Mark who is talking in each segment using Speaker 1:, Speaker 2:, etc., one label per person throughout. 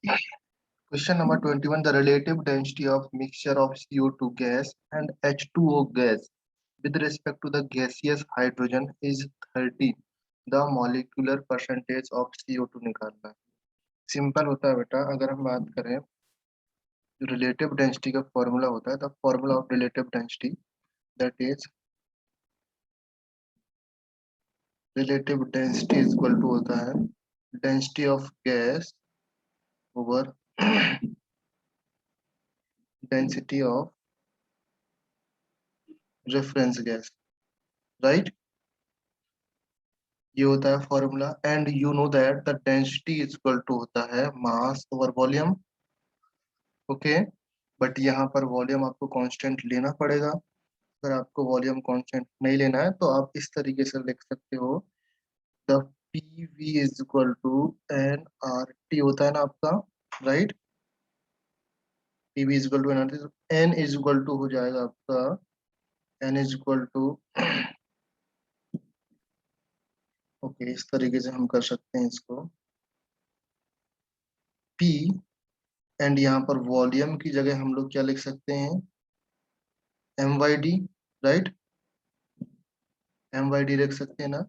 Speaker 1: Question number 21. The relative density of mixture of CO2 gas and H2O gas with respect to the gaseous hydrogen is 30. The molecular percentage of CO2 निकालना है। Simple होता है बेटा, अगर हम बात करें रिलेटिव डेंसिटी का फॉर्मूला होता है, the formula of relative density that is relative density is equal to होता है density of gas over density of reference gas, right. ये होता है formula. And you know that the density is equal to होता है mass over volume. Okay, but यहाँ पर volume आपको कांस्टेंट लेना पड़ेगा। अगर आपको वॉल्यूम कांस्टेंट नहीं लेना है तो आप इस तरीके से लिख सकते हो, the P V is equal to n R T होता है ना आपका, right. P V is equal to n R T, n is equal to हो जाएगा आपका, n is equal to okay, इस तरीके से हम कर सकते हैं इसको, पी एंड यहाँ पर वॉल्यूम की जगह हम लोग क्या लिख सकते हैं, M Y D, right. M Y D रख सकते हैं ना।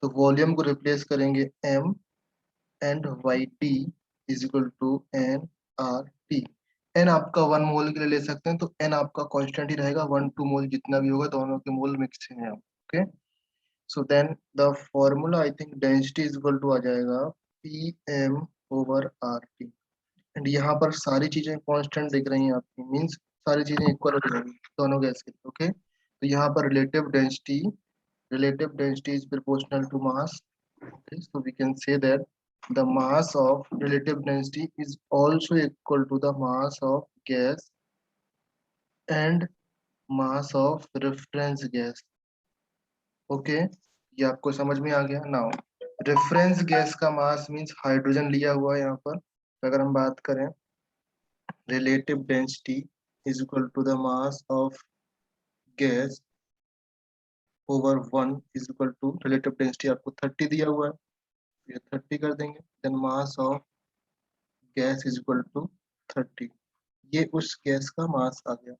Speaker 1: तो वॉल्यूम को रिप्लेस करेंगे M and Y T is equal to n R T. N आपका 1 मोल के लिए ले सकते हैं, तो एन आपका कांस्टेंट ही रहेगा, 1-2 मोल जितना भी होगा, दोनों के मोल मिक्स हैं। Okay, so then the formula I think density is equal to आ जाएगा P M over R T. And यहाँ पर सारी चीजें कांस्टेंट दिख रही हैं आपकी, मींस सारी चीजें इक्वल हो जाएंगी दोनों गैस के लिए। ओके, तो यहाँ पर relative density is proportional to mass. Okay, so we can say that the mass of relative density is also equal to the mass of gas and mass of reference gas. Okay, ये आपको समझ में आ गया। Now reference gas का मास means hydrogen लिया हुआ है यहाँ पर। तो अगर हम बात करें relative density is equal to the mass of gas over 1 is equal to relative density आपको 30 दिया हुआ है, ये 30 कर देंगे, then mass of gas is equal to 30। ये उस गैस का मास आ गया,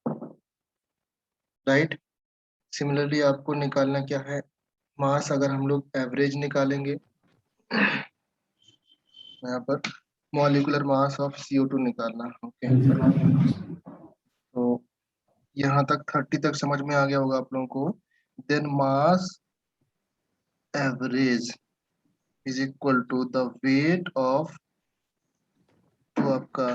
Speaker 1: राइट। सिमिलरली आपको निकालना क्या है, मास। अगर हम लोग एवरेज निकालेंगे यहाँ पर मॉलिक्यूलर मास ऑफ CO2 निकालना। ओके, तो यहाँ तक 30 तक समझ में आ गया होगा आप लोगों को। Then mass average is equal to the weight of, तो आपका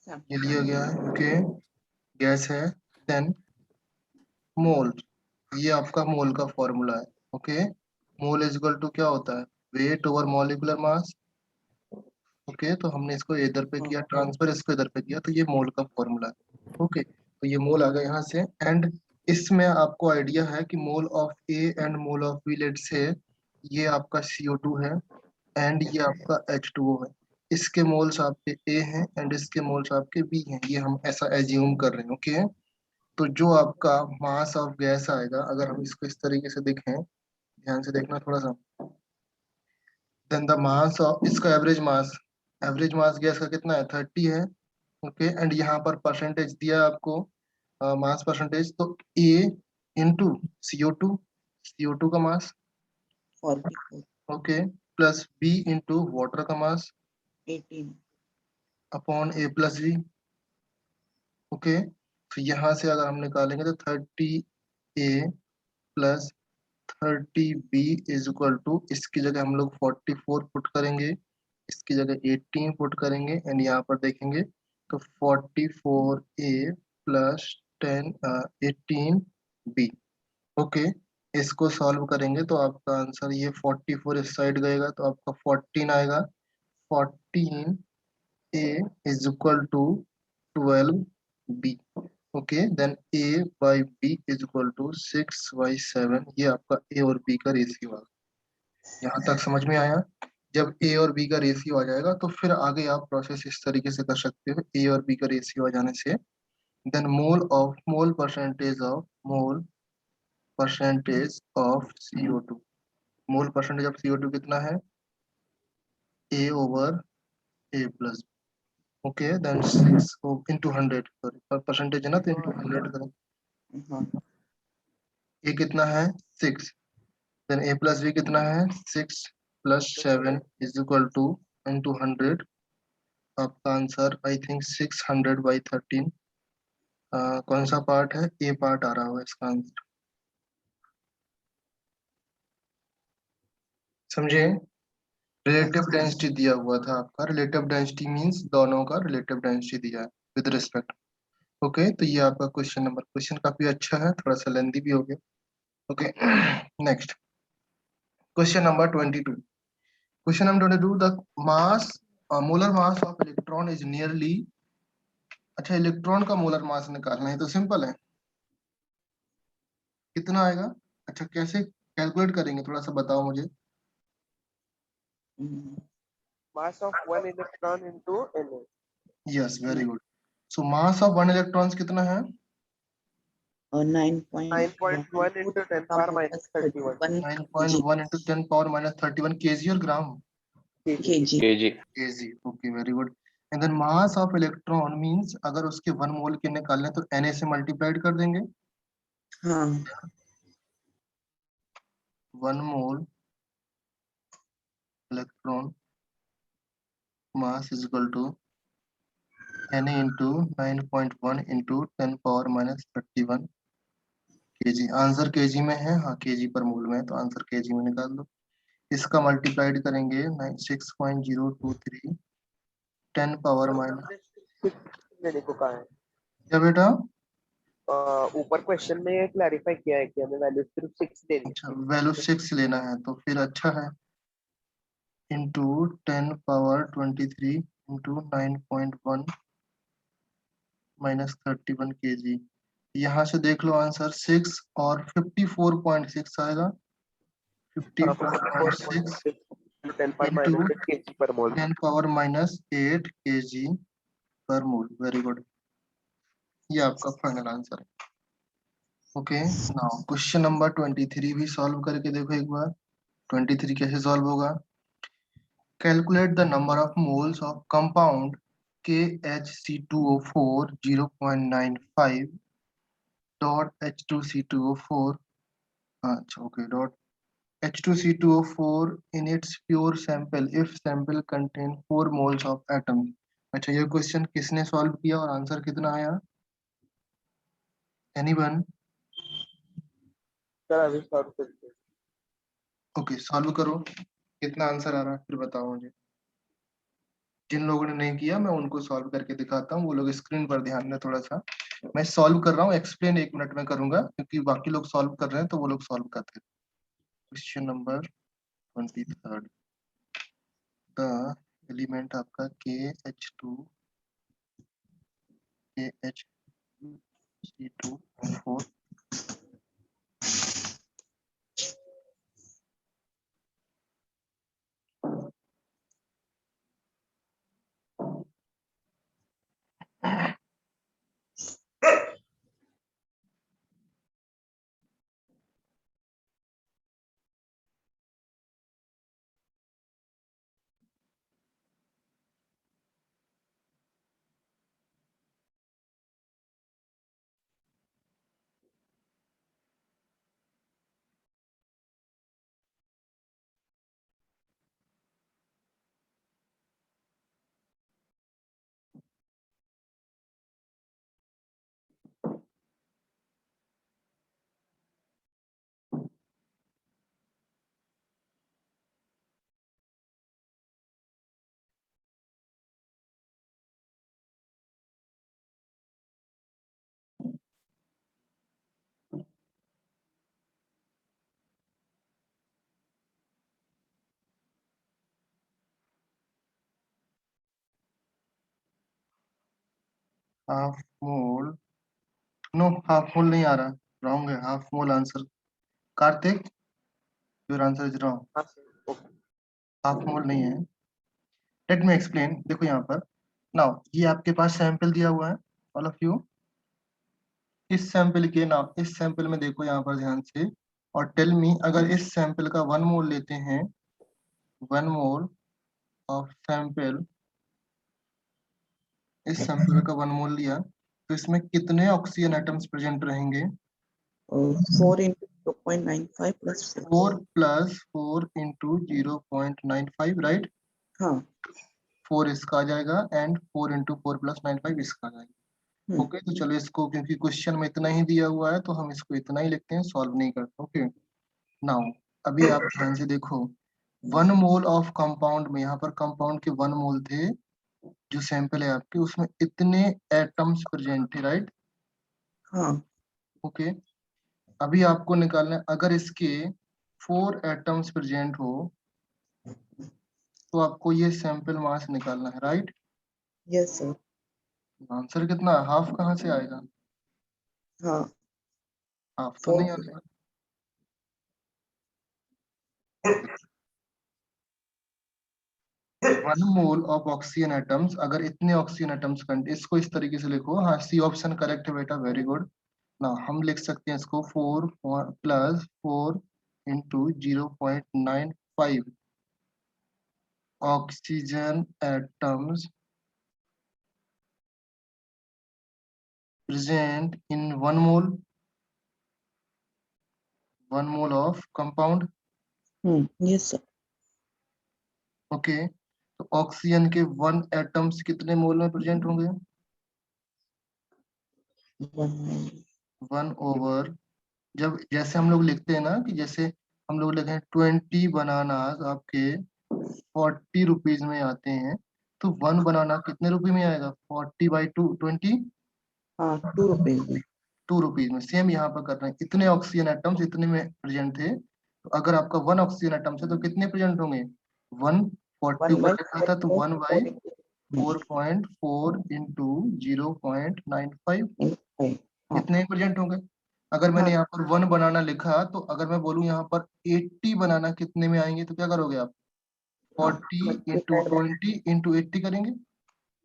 Speaker 1: ये लिया गया है, ओके, गैस है। देन मोल, ये आपका मोल का फॉर्मूला है। Okay, mole is equal to क्या होता है, weight over molecular mass. Okay, तो हमने इसको इधर पे किया ट्रांसफर, इसको इधर पे किया, तो ये मोल का फॉर्मूला है। ओके, तो ये मोल आ गया यहाँ से। एंड इसमें आपको आइडिया है कि mole of A and mole of B, let say ये आपका CO2 है एंड ये आपका H2O है। इसके मोल्स आपके ए हैं एंड इसके मोल्स आपके बी हैं, ये हम ऐसा एज्यूम कर रहे हैं। ओके, तो जो आपका मास ऑफ गैस आएगा, अगर हम इसको इस तरीके से देखें, ध्यान से देखना थोड़ा सा, देन द मास ऑफ, इसका एवरेज मास गैस का कितना है, 30 है। ओके, एंड यहाँ पर परसेंटेज दिया है आपको, मास परसेंटेज, तो ए इंटू CO2 का mass, okay, plus B into water का mass
Speaker 2: 18
Speaker 1: upon A plus B. Okay, तो यहाँ से अगर हम निकालेंगे तो 30A plus 30B is equal to, इसकी जगह हम लोग 44 पुट करेंगे, इसकी जगह 18 पुट करेंगे, एंड यहाँ पर देखेंगे तो 44A प्लस 18B। ओके, इसको सॉल्व करेंगे तो आपका आंसर, ये 44 इस साइड गएगा तो आपका 14 आएगा। 14A is equal to 12B। Okay, then A by B is equal to 6/7। ये आपका A और B का रेशियो आ गया। यहाँ तक समझ में आया। जब A और B का रेशियो आ जाएगा तो फिर आगे आप प्रोसेस इस तरीके से कर सकते हो, A और B का रेशियो आ जाने से, then mole percentage of CO2, mole percentage of CO2 कितना है, A ओवर A plus, okay, then 6 into 100, sorry percentage है ना, तो into 100 करें।
Speaker 2: हाँ
Speaker 1: A कितना है 6, then A plus B कितना है 6 plus 7 is equal to into 100। आपका आंसर आई थिंक 600/13। कौन सा पार्ट है, ए पार्ट आ रहा होगा इसका आंसर, समझे। रिलेटिव डेंसिटी दिया हुआ था आपका, रिलेटिव डेंसिटी मींस दोनों का रिलेटिव डेंसिटी दिया है विद रिस्पेक्ट। ओके, तो ये आपका क्वेश्चन काफी अच्छा है, थोड़ा सा लेंदी भी हो गया। Okay next question number 22। Question number 22, the mass molar mass of electron is nearly. अच्छा, इलेक्ट्रॉन का मोलर मास निकालना है तो सिंपल है, कितना आएगा। अच्छा, कैसे कैलकुलेट करेंगे, थोड़ा सा बताओ मुझे।
Speaker 3: Mass of one electron into Na.
Speaker 1: Yes, very good. So mass of one electrons कितना है,
Speaker 2: और
Speaker 3: 9.1 into 10 power minus 31
Speaker 1: 9.1 into 10 power minus 31 kg और ग्राम,
Speaker 2: kg.
Speaker 4: kg.
Speaker 1: Kg. Okay, very good. And then mass of electron means अगर उसके 1 मोल के निकालने तो Na से मल्टीप्लाइड कर देंगे।
Speaker 2: हाँ
Speaker 1: 1 mole electron mass is equal to Na into 9.1 into 10 power minus 31 kg. Answer kg में है, हाँ केजी पर मोल में है, तो आंसर केजी में निकाल दो। इसका मल्टीप्लाइड करेंगे 6.023 10 पावर माइनस,
Speaker 3: लेने को कहा है।
Speaker 1: क्या बेटा।
Speaker 3: ऊपर क्वेश्चन में क्लैरिफाई किया है कि हमें वैल्यू सिर्फ 6 देनी
Speaker 1: अच्छा, वैल्यू 6 लेना है तो फिर अच्छा है, into 10 power 23 into 9.1 minus 31 KG. यहाँ से देख लो आंसर 6 और 54.6 आएगा। 54.6
Speaker 3: 10 पर
Speaker 1: इंटू
Speaker 3: माइनस केजी पर मोल।
Speaker 1: 10 पावर माइनस 8 केजी पर मोल। वेरी गुड, ये आपका फाइनल आंसर है। ओके, नाउ क्वेश्चन नंबर 23 भी सॉल्व करके देखो एक बार। 23 कैसे सॉल्व होगा। Calculate the number of moles of compound KHC2O4 0.95 dot H2C2O4, अच्छा okay, dot H2C2O4 in its pure sample if sample contain 4 moles of atom। अच्छा, ये क्वेश्चन किसने सॉल्व किया और आंसर कितना आया, एनीवन।
Speaker 3: चल अभी सॉल्व करते हैं।
Speaker 1: ओके, सॉल्व करो, कितना आंसर आ रहा है फिर बताओ मुझे। जिन लोगों ने नहीं किया मैं उनको सॉल्व करके दिखाता हूँ, वो लोग स्क्रीन पर ध्यान दें थोड़ा सा। मैं सॉल्व कर रहा हूँ, एक्सप्लेन 1 मिनट में करूंगा क्योंकि बाकी लोग सॉल्व कर रहे हैं तो वो लोग सॉल्व करते हैं। क्वेश्चन नंबर 23, द एलिमेंट आपका KH2 KHC2O4 half mole, no half mole नहीं आ रहा, रॉन्ग है, half mole answer. Kartik, your answer is wrong,
Speaker 3: हाँ सर, ओके।
Speaker 1: हाफ मोल नहीं है। लेट मी एक्सप्लेन, देखो यहाँ पर नाउ ये आपके पास सैंपल दिया हुआ है ऑल ऑफ यू। इस सैंपल के नाम, इस सैंपल में देखो यहाँ पर ध्यान से, और टेल मी अगर इस सैंपल का 1 मोल लेते हैं, 1 मोल ऑफ सैंपल इस सैंपल का 1 मोल लिया तो इसमें कितने ऑक्सीजन एटम्स प्रेजेंट रहेंगे?
Speaker 2: 4 into 0.95 plus 4.
Speaker 1: 4 + 4 × 0.95, राइट?
Speaker 2: हाँ
Speaker 1: 4 इसका आ जाएगा एंड 4 × 4 + 95 इसका आ जाएगा। ओके, तो चलो इसको, क्योंकि क्वेश्चन में इतना ही दिया हुआ है तो हम इसको इतना ही लिखते हैं, सॉल्व नहीं करते। ओके, नाउ अभी आप ध्यान से देखो, 1 मोल ऑफ कंपाउंड में, यहाँ पर कंपाउंड के 1 मोल थे, जो सैंपल है आपके उसमें इतने एटम्स प्रेजेंट थे, राइट?
Speaker 2: हाँ
Speaker 1: ओके, अभी आपको निकालना है, अगर इसके 4 एटम्स प्रेजेंट हो तो आपको ये सैंपल मास निकालना है, राइट?
Speaker 2: Yes sir.
Speaker 1: आंसर कितना, हाफ कहाँ से आएगा?
Speaker 2: हाँ
Speaker 1: हाफ तो
Speaker 2: 4
Speaker 1: नहीं आएगा। 1 मोल ऑफ ऑक्सीजन एटम्स, अगर इतने ऑक्सीजन एटम्स, इसको इस तरीके से लिखो। हाँ, सी ऑप्शन करेक्ट है बेटा, वेरी गुड। ना हम लिख सकते हैं इसको 4 + 4 × 0.95 oxygen atoms present in 1 mole, 1 mole of compound।
Speaker 2: Yes sir.
Speaker 1: Okay, तो ऑक्सीजन के 1 एटम्स कितने मोल में प्रेजेंट होंगे? 1 ओवर, जब जैसे हम लोग लिखते हैं ना, कि जैसे हम लोग लिखे 20 बनानास आपके 40 रुपीज में आते हैं, तो 1 बनाना कितने रुपए में आएगा? 40/2, 20,
Speaker 2: हाँ 2 रुपीज में।
Speaker 1: 2 रुपीज में। सेम यहाँ पर कर रहे हैं, इतने ऑक्सीजन एटम्स इतने में प्रेजेंट थे, तो अगर आपका 1 ऑक्सीजन एटम्स है तो कितने प्रेजेंट होंगे? 140 ऊपर लिखा था तो 1/4.4 × 0.95,
Speaker 2: हाँ
Speaker 1: इतने प्रेजेंट होंगे। अगर मैंने
Speaker 2: हाँ
Speaker 1: यहाँ पर 1 बनाना लिखा, तो अगर मैं बोलूँ यहाँ पर 80 बनाना कितने में आएंगे, तो क्या करोगे आप?
Speaker 2: हाँ
Speaker 1: 40 ×
Speaker 2: multiplied by
Speaker 1: 20 × 80 करेंगे।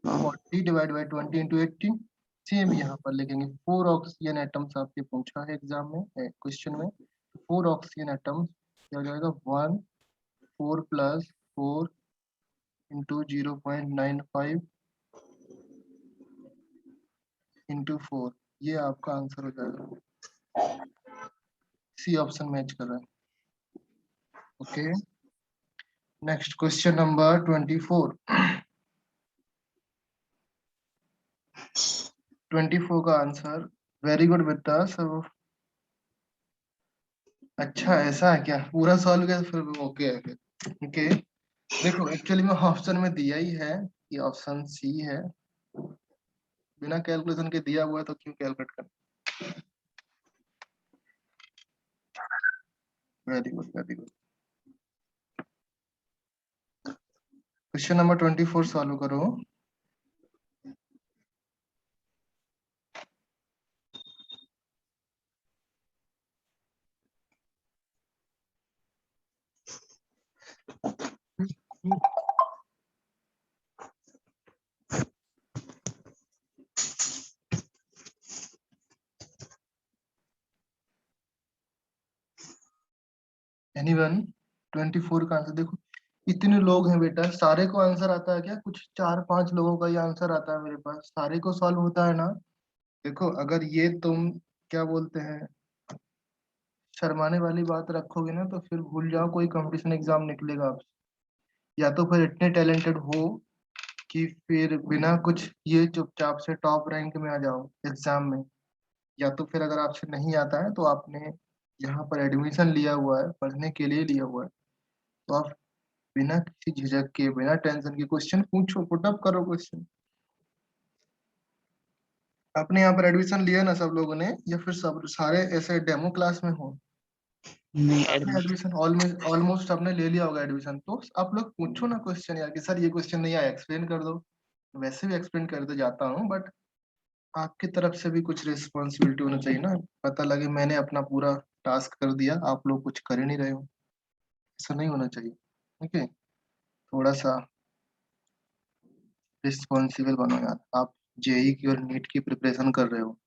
Speaker 2: हाँ
Speaker 1: 40 / 20 × 80। सेम यहाँ पर लिखेंगे, 4 ऑक्सीजन एटम्स आपके पूछा है एग्जाम में, क्वेश्चन में। 4 ऑक्सीजन एटम्स क्या हो जाएगा? 1 4 + 4 × 0.95 × 4, ये आपका आंसर हो जाएगा। सी ऑप्शन मैच कर रहा है। Okay, next question number 24। 24 का आंसर, वेरी गुड बेटा। सब अच्छा, ऐसा है क्या? पूरा सॉल्व किया फिर? ओके है फिर। ओके, देखो एक्चुअली में ऑप्शन में दिया ही है कि ऑप्शन सी है, बिना कैलकुलेशन के दिया हुआ है तो क्यों कैलकुलेट करना। Very good, very good. Question number 24 solve करो। एनीवन? 24 का आंसर देखो, इतने लोग हैं बेटा, सारे को आंसर आता है क्या? कुछ 4-5 लोगों का ही आंसर आता है मेरे पास, सारे को सॉल्व होता है ना? देखो, अगर ये तुम क्या बोलते हैं, शर्माने वाली बात रखोगे ना, तो फिर भूल जाओ कोई कंपटीशन एग्जाम निकलेगा आपसे। या तो फिर इतने टैलेंटेड हो कि फिर बिना कुछ ये चुपचाप से टॉप रैंक में आ जाओ एग्जाम में, या तो फिर अगर आपसे नहीं आता है तो आपने यहाँ पर एडमिशन लिया हुआ है, पढ़ने के लिए लिया हुआ है, तो आप बिना किसी झिझक के, बिना टेंशन के क्वेश्चन पूछो, पुटअप करो क्वेश्चन। आपने यहाँ पर एडमिशन लिया ना सब लोगों ने, या फिर सब सारे ऐसे डेमो क्लास में हो?
Speaker 2: नहीं
Speaker 1: आपने
Speaker 2: एडमिशन।
Speaker 1: एडमिशन ऑलमोस्ट ऑलमोस्ट आपने ले लिया होगा एडमिशन, तो आप लोग पूछो ना क्वेश्चन यार, कि सर ये क्वेश्चन नहीं आया, एक्सप्लेन कर दो। वैसे भी एक्सप्लेन करते जाता हूँ, बट आपकी तरफ से भी कुछ रिस्पॉन्सिबिलिटी होना चाहिए ना, पता लगे मैंने अपना पूरा टास्क कर दिया, आप लोग कुछ कर ही नहीं रहे हो। ऐसा नहीं होना चाहिए। ओके, थोड़ा सा रिस्पॉन्सिबल बनो यार। आप जेई की और नीट की प्रिपरेशन कर रहे हो,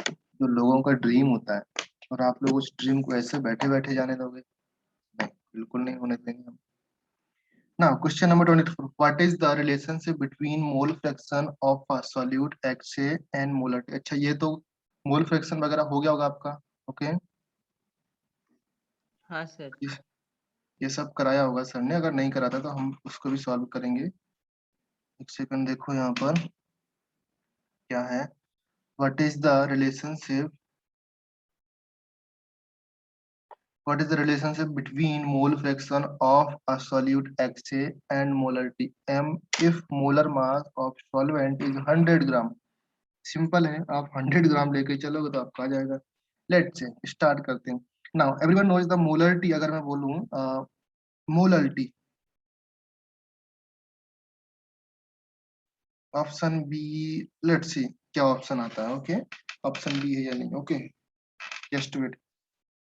Speaker 1: जो लोगों का ड्रीम होता है, और आप लोग उस ड्रीम को ऐसे बैठे बैठे जाने दोगे? नहीं, बिल्कुल नहीं होने देंगे हम। Now, question number 24. What is the relationship between mole fraction of a solute XA and molar T? अच्छा, ये तो मोल फ्रैक्शन वगैरह हो गया होगा आपका. ओके,
Speaker 4: हाँ सर।
Speaker 1: ये सब कराया होगा सर ने. अगर नहीं कराता तो हम उसको भी सॉल्व करेंगे. एक सेकंड देखो यहाँ पर क्या है. What is the relationship? What is the relationship between mole fraction of a solute XA and molar T M if molar mass of solvent is 100 gram? Simple है, आप 100 ग्राम लेके चलोगे तो आपका आ जाएगा. लेट्स से स्टार्ट करते हैं. Now everyone knows the molarity. अगर मैं बोलूं molarity, option B. Let's see क्या ऑप्शन आता है. ओके, ऑप्शन बी है या नहीं. Okay, just wait.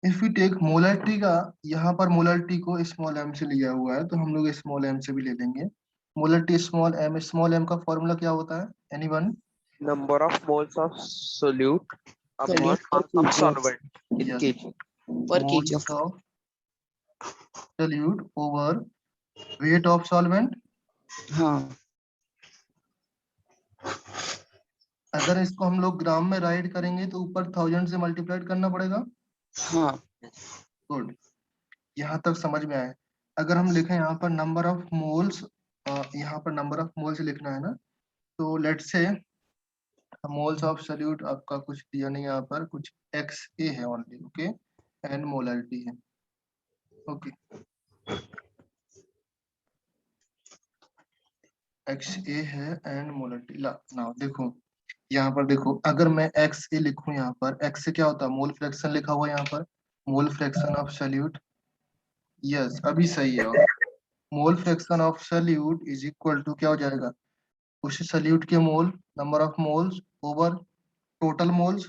Speaker 1: If we take molarity का, यहाँ पर मोलरिटी को स्मॉल एम से लिया हुआ है तो हम लोग स्मॉल एम से भी ले लेंगे. मोलरिटी स्मॉल एम का फॉर्मूला क्या होता है? Anyone?
Speaker 3: Number of moles of solute upon
Speaker 2: Solute per
Speaker 3: mass of
Speaker 2: kg of
Speaker 3: solvent in
Speaker 1: Yes.
Speaker 3: kg.
Speaker 2: per kg
Speaker 1: Moles
Speaker 2: of
Speaker 1: of solute over weight of solvent.
Speaker 2: हाँ
Speaker 1: अगर इसको हम लोग ग्राम में राइट करेंगे तो ऊपर 1000 से मल्टीप्लाइड करना पड़ेगा.
Speaker 2: हाँ
Speaker 1: गुड, यहाँ तक समझ में आया. अगर हम लिखें यहाँ पर नंबर ऑफ मोल्स, यहाँ पर नंबर ऑफ मोल्स लिखना है ना, तो let's say moles of solute आपका कुछ दिया नहीं यहाँ पर, कुछ XA है ओनली. ओके, एंड मोलरिटी है. ओके, XA है एंड मोलरिटी. नाउ देखो यहाँ पर देखो, अगर मैं XA लिखूं यहाँ पर, X से क्या होता है? मोल फ्रैक्शन लिखा हुआ है यहाँ पर, mole fraction of solute. Yes, अभी सही है. Mole fraction of solute is equal to क्या हो जाएगा? उस सॉल्यूट के mole, number of moles over total moles,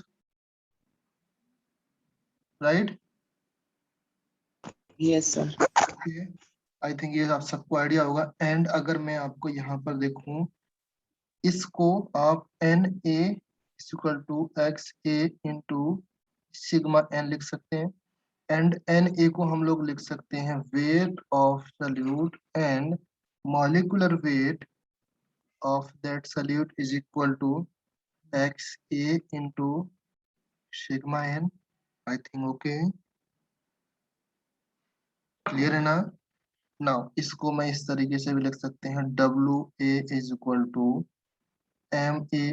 Speaker 1: right?
Speaker 2: Yes sir.
Speaker 1: I think ये आप सबको आइडिया होगा. एंड अगर मैं आपको यहाँ पर देखूं, इसको आप Na equal to XA into sigma n लिख सकते हैं. एंड Na को हम लोग लिख सकते हैं wait of solute, and molecular weight of that solute is equal to XA into sigma n. I think okay, clear है ना? Now इसको मैं इस तरीके से भी लिख सकते हैं, WA is equal to MA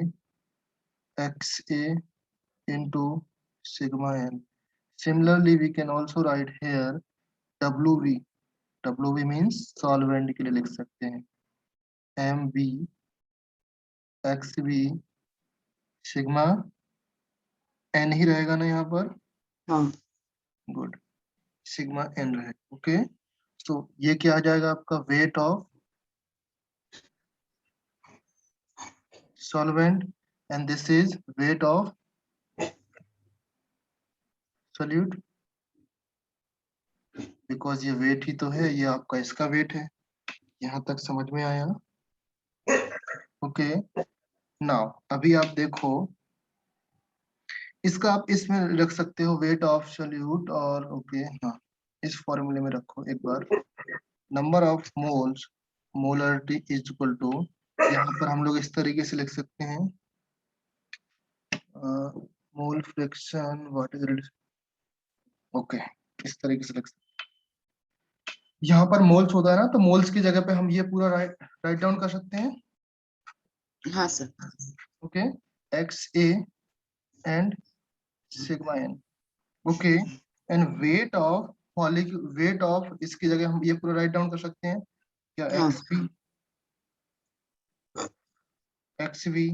Speaker 1: XA into sigma n. Similarly, we can also write here WV. WV means solvent के लिए लिख सकते हैं MB XB sigma n ही रहेगा ना यहाँ पर.
Speaker 2: हाँ
Speaker 1: गुड, सिग्मा n रहे. ओके, तो ये क्या आ जाएगा आपका? Weight of solvent and this is wait of solute. Because ये वेट ही तो है, ये आपका इसका वेट है. यहाँ तक समझ में आया? ओके, नाउ अभी आप देखो, इसका आप इसमें रख सकते हो वेट ऑफ सॉल्यूट. और ओके हाँ, इस फॉर्मूले में रखो एक बार. Number of moles, molarity is equal to, यहाँ पर हम लोग इस तरीके से लिख सकते हैं mole fraction what is. Okay, इस तरीके से लिख सकते हैं. यहाँ पर मोल्स होता है ना, तो मोल्स की जगह पे हम ये पूरा राइट डाउन कर सकते हैं.
Speaker 2: हाँ sir.
Speaker 1: Okay, XA and sigma n. Okay, and weight of weight of, इसकी जगह हम ये पूरा राइट डाउन कर सकते हैं क्या?
Speaker 2: हाँ.
Speaker 1: XV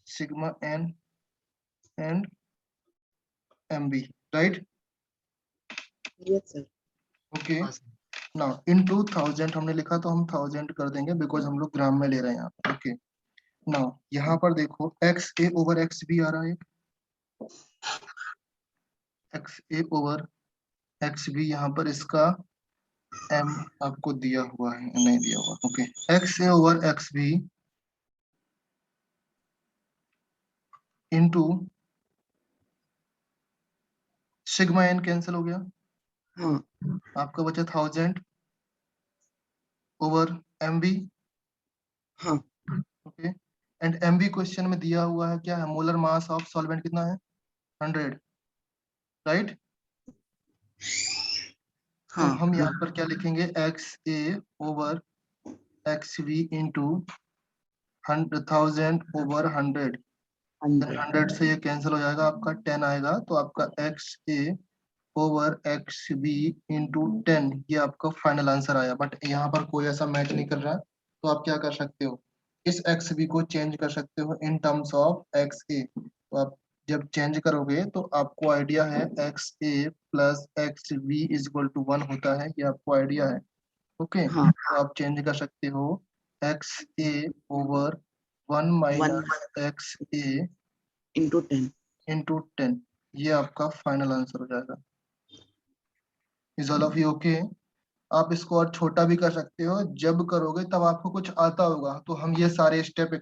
Speaker 1: sigma n and MB, right?
Speaker 2: Yes sir.
Speaker 1: Okay, now in 2000 हमने लिखा तो हम 1000 कर देंगे बिकॉज हम लोग ग्राम में ले रहे हैं यहाँ पे. ओके, नाउ यहाँ पर देखो XA ओवर XB आ रहा है. XA ओवर XB, यहाँ पर इसका M आपको दिया हुआ है, नहीं दिया हुआ. Okay, XA over XB into sigma n cancel हो गया,
Speaker 2: हाँ
Speaker 1: आपका बचा 1000 ओवर mv,
Speaker 2: हाँ
Speaker 1: ओके। एंड mv क्वेश्चन में दिया हुआ है क्या है, मोलर मास ऑफ सॉल्वेंट कितना है, 100, राइट। तो
Speaker 2: हाँ
Speaker 1: हम यहाँ पर क्या लिखेंगे, XA over XV into 1000 over 100,
Speaker 2: 100।
Speaker 1: 100 से ये कैंसिल हो जाएगा, आपका 10 आएगा, तो आपका XA ओवर XB इंटू 10, ये आपका फाइनल आंसर आया। बट यहाँ पर कोई ऐसा मैच नहीं कर रहा है, तो आप क्या कर सकते हो, इस XB को चेंज कर सकते हो इन टर्म्स ऑफ XA। तो आप जब चेंज करोगे तो आपको आइडिया है XA plus XB is equal to 1 होता है, ये आपको आइडिया है, ओके।
Speaker 2: हाँ
Speaker 1: तो आप चेंज कर सकते हो XA over 1
Speaker 2: 1
Speaker 1: minus XA
Speaker 2: into 10।
Speaker 1: Into 10, ये आपका फाइनल आंसर हो जाएगा। Is all of you okay. आप इसको और छोटा भी कर सकते हो, जब करोगे तब आपको कुछ आता होगा तो हम ये सारे स्टेप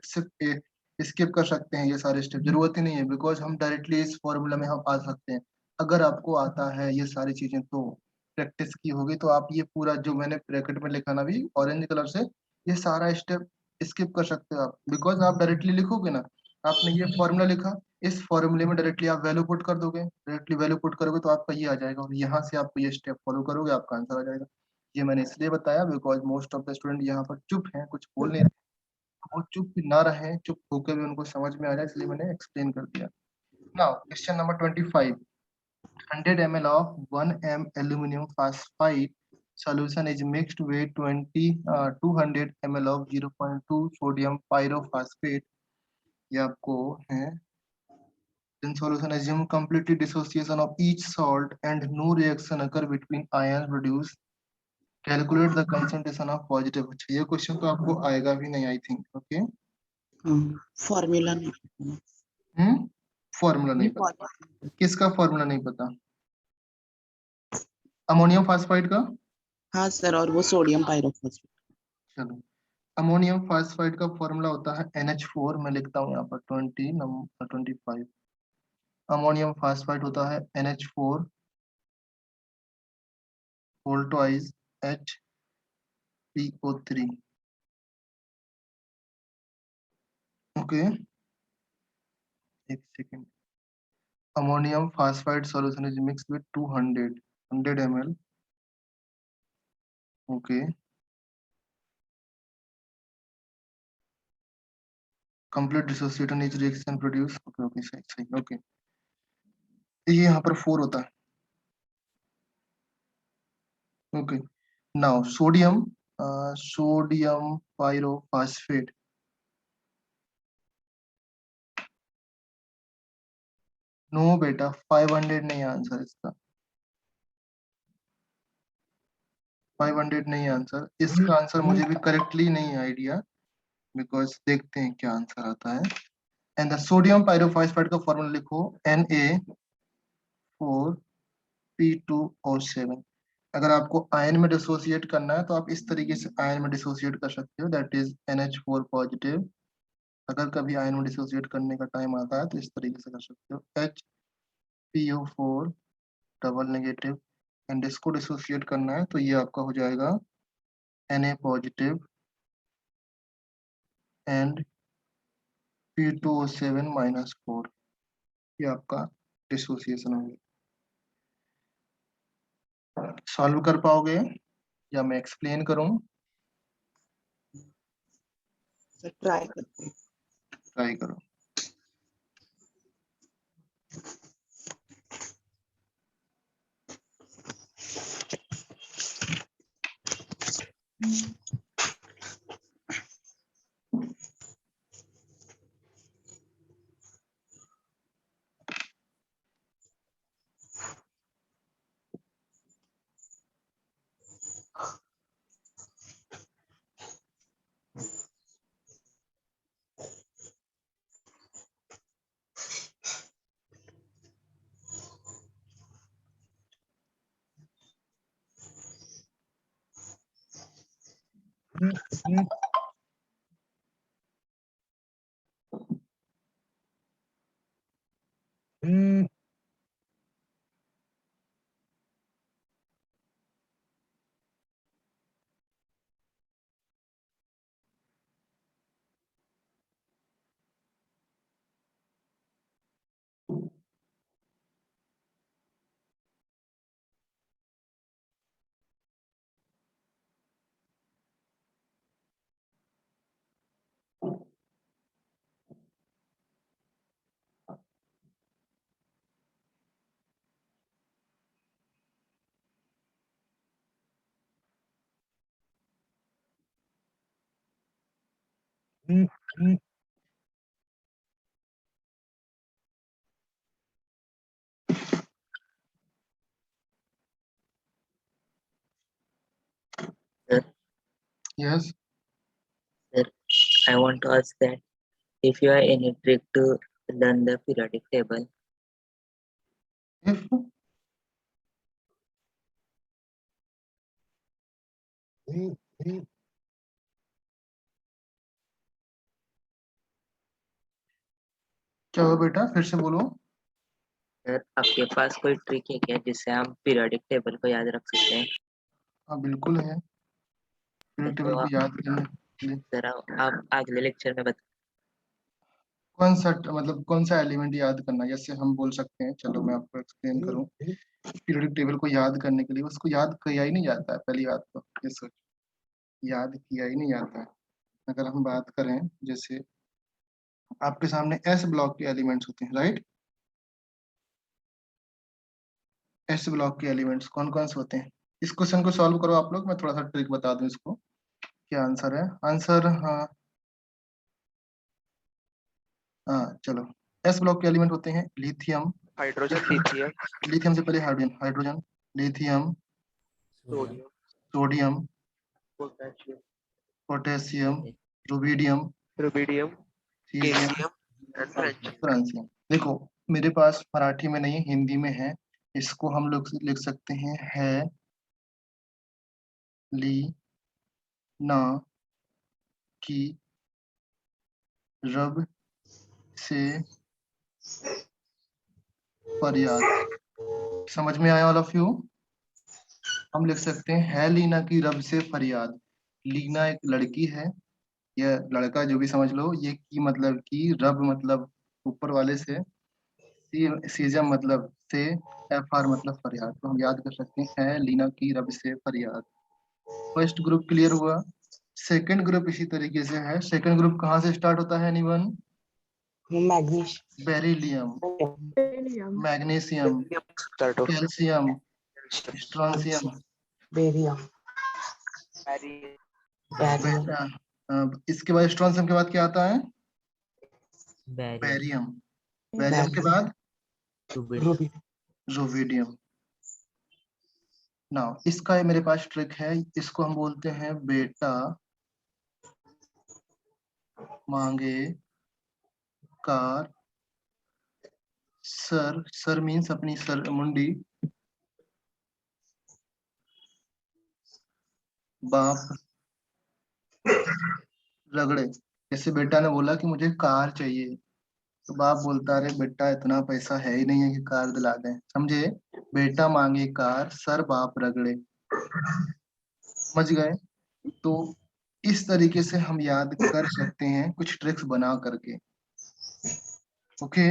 Speaker 1: स्किप कर सकते हैं, ये सारे स्टेप जरूरत ही नहीं है, बिकॉज हम डायरेक्टली इस फॉर्मूला में हम आ सकते हैं। अगर आपको आता है ये सारी चीजें तो प्रैक्टिस की होगी, तो आप ये पूरा जो मैंने ब्रैकेट में लिखा ना भी ऑरेंज कलर से, ये सारा स्टेप स्किप कर सकते हो आप, बिकॉज आप डायरेक्टली लिखोगे ना, आपने ये फॉर्मूला लिखा, इस फॉर्मूले में डायरेक्टली आप वैल्यू पुट कर दोगे, डायरेक्टली वैल्यू पुट करोगे तो आपका ये आ जाएगा, और यहाँ से आपको ये स्टेप फॉलो करोगे, आपका आंसर आ जाएगा। ये मैंने इसलिए बताया because most of the student यहाँ पर चुप हैं, कुछ बोल नहीं रहे, वो चुप ना रहे, चुप होकर भी उनको समझ में आ जाए, इसलिए मैंने एक्सप्लेन कर दिया। Now question number 25, 100 ml of 1 m aluminum phosphide solution is mixed with 200 ml of 0.2 sodium pyrophosphate, ये आपको है। Then solution assume completely dissociation of each salt and no reaction occur between ions produced. Calculate the concentration of positive। अच्छा, ये question तो आपको आएगा भी नहीं, आई थिंक, ओके।
Speaker 2: हाँ फॉर्मूला नहीं पता।
Speaker 1: फॉर्मूला नहीं
Speaker 2: नहीं
Speaker 1: पता,
Speaker 2: formula-
Speaker 1: किसका फॉर्मूला नहीं पता, अमोनियम फास्फाइड का।
Speaker 2: हाँ सर, और वो सोडियम पाइरोफॉस्फेट।
Speaker 1: चलो, अमोनियम फास्फाइड का फॉर्मूला होता है NH4, मैं लिखता हूँ यहाँ पर 20 नंबर 25। अमोनियम फास्फाइड होता है NH4 whole twice HPO3, okay. एक second, ammonium phosphide solution is mixed with 200 ml, okay. Complete dissociation is reaction produce, okay okay, सही सही, ओके। ये यहाँ पर 4 होता है, okay. Now sodium, sodium pyrophosphate, no बेटा 500 नहीं आंसर इसका, 500 नहीं आंसर इसका, आंसर मुझे भी करेक्टली नहीं आइडिया, बिकॉज देखते हैं क्या आंसर आता है। एंड द सोडियम पायरोफॉस्फेट का फॉर्मूला लिखो Na4P2O7। अगर आपको आयन में डिसोसिएट करना है तो आप इस तरीके से आयन में डिसोसिएट कर सकते हो, दैट इज NH4 पॉजिटिव। अगर कभी आयन में डिसोसिएट करने का टाइम आता है तो इस तरीके से कर सकते हो, HPO4 डबल नेगेटिव। एंड इसको डिसोसिएट करना है तो ये आपका हो जाएगा Na पॉजिटिव एंड P2O7 -4, ये आपका डिसोसिएशन हो गया। सॉल्व कर पाओगे या मैं एक्सप्लेन करूं,
Speaker 2: सर ट्राई करते हैं।
Speaker 1: ट्राई करो।
Speaker 4: Sir,
Speaker 1: yes
Speaker 4: sir, I want to ask that if you are any trick to learn the periodic table,
Speaker 1: if क्या हुआ बेटा, फिर से बोलो।
Speaker 4: सर आपके पास कोई ट्रिक है क्या जिससे हम पीरियोडिक टेबल को याद रख सकते हैं?
Speaker 1: हाँ बिल्कुल है, पीरियड टेबल
Speaker 4: तो
Speaker 1: को याद करने के लिए
Speaker 4: सर आप अगले लेक्चर में बता।
Speaker 1: कौन सा मतलब कौन सा एलिमेंट याद करना है, जैसे हम बोल सकते हैं, चलो मैं आपको एक्सप्लेन करूं। पीरियोडिक टेबल को याद करने के लिए उसको याद किया ही नहीं जाता है, पहली बात तो ये सोच, याद किया ही नहीं जाता है। अगर हम बात करें, जैसे आपके सामने एस ब्लॉक के एलिमेंट्स होते हैं, राइट। एस ब्लॉक के एलिमेंट्स कौन कौन से होते हैं, इस क्वेश्चन को सॉल्व करो आप लोग, मैं थोड़ा सा ट्रिक बता दूं इसको। क्या आंसर है, आंसर हाँ हाँ चलो। एस ब्लॉक के एलिमेंट होते हैं लिथियम,
Speaker 3: हाइड्रोजन, लिथियम,
Speaker 1: लिथियम से पहले hydrogen, hydrogen, lithium,
Speaker 3: sodium,
Speaker 1: sodium,
Speaker 3: potassium,
Speaker 1: potassium, rubidium,
Speaker 3: rubidium,
Speaker 1: caesium,
Speaker 3: caesium and French.
Speaker 1: Francium. देखो मेरे पास मराठी में नहीं हिंदी में है, इसको हम लोग लिख सकते हैं है ली ना की रब से फरियाद। समझ में आया ऑल ऑफ यू। हम लिख सकते हैं है लीना की रब से फरियाद। लीना एक लड़की है या लड़का जो भी समझ लो, ये की मतलब की, रब मतलब ऊपर वाले से, सीजम मतलब से, एफ आर मतलब फरियाद। तो हम याद कर सकते हैं है लीना की रब से फरियाद। फर्स्ट ग्रुप क्लियर हुआ। सेकंड ग्रुप इसी तरीके से है। सेकंड ग्रुप कहाँ से स्टार्ट होता है anyone?
Speaker 2: Magnesium,
Speaker 1: beryllium, magnesium,
Speaker 3: start of
Speaker 1: calcium, strontium,
Speaker 2: barium, barium,
Speaker 1: इसके बाद स्ट्रॉन्शियम के बाद क्या आता है?
Speaker 4: बैरियम,
Speaker 1: बैरियम, बैरियम के
Speaker 2: बैरियम,
Speaker 1: बाद
Speaker 4: रुबिडियम,
Speaker 2: रूबी,
Speaker 1: रुबिडियम। नाउ इसका मेरे पास ट्रिक है, इसको हम बोलते हैं बेटा मांगे कार सर। सर मीन्स अपनी सर मुंडी, बाप रगड़े। जैसे बेटा ने बोला कि मुझे कार चाहिए, तो बाप बोलता अरे बेटा इतना पैसा है ही नहीं है कि कार दिला दें, समझे। बेटा मांगे कार सर बाप रगड़े, समझ गए। तो इस तरीके से हम याद कर सकते हैं कुछ ट्रिक्स बना करके। ओके,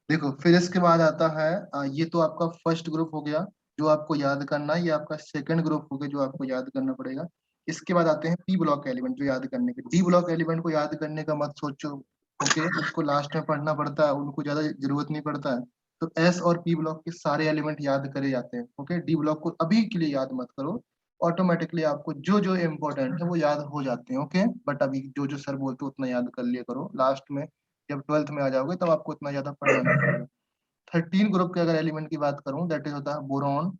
Speaker 1: देखो फिर इसके बाद आता है ये तो आपका फर्स्ट ग्रुप हो गया जो आपको याद करना है, ये आपका सेकंड ग्रुप हो गया जो आपको याद करना पड़ेगा। इसके बाद आते हैं पी ब्लॉक एलिमेंट जो याद करने के। डी ब्लॉक एलिमेंट को याद करने का मत सोचो, ओके, उसको लास्ट में पढ़ना पड़ता है, उनको ज्यादा जरूरत नहीं पड़ता है। तो एस और पी ब्लॉक के सारे एलिमेंट याद करे जाते हैं, ओके। डी ब्लॉक को अभी के लिए याद मत करो, ऑटोमेटिकली आपको जो जो इम्पोर्टेंट है वो याद हो जाते हैं, ओके। बट अभी जो जो सर बोलते हैं उतना याद कर लिया करो, लास्ट में जब ट्वेल्थ में आ जाओगे तब आपको इतना ज्यादा पढ़ना नहीं पड़ेगा। 13 ग्रुप के अगर एलिमेंट की बात करूं, दैट इज होता है बोरॉन,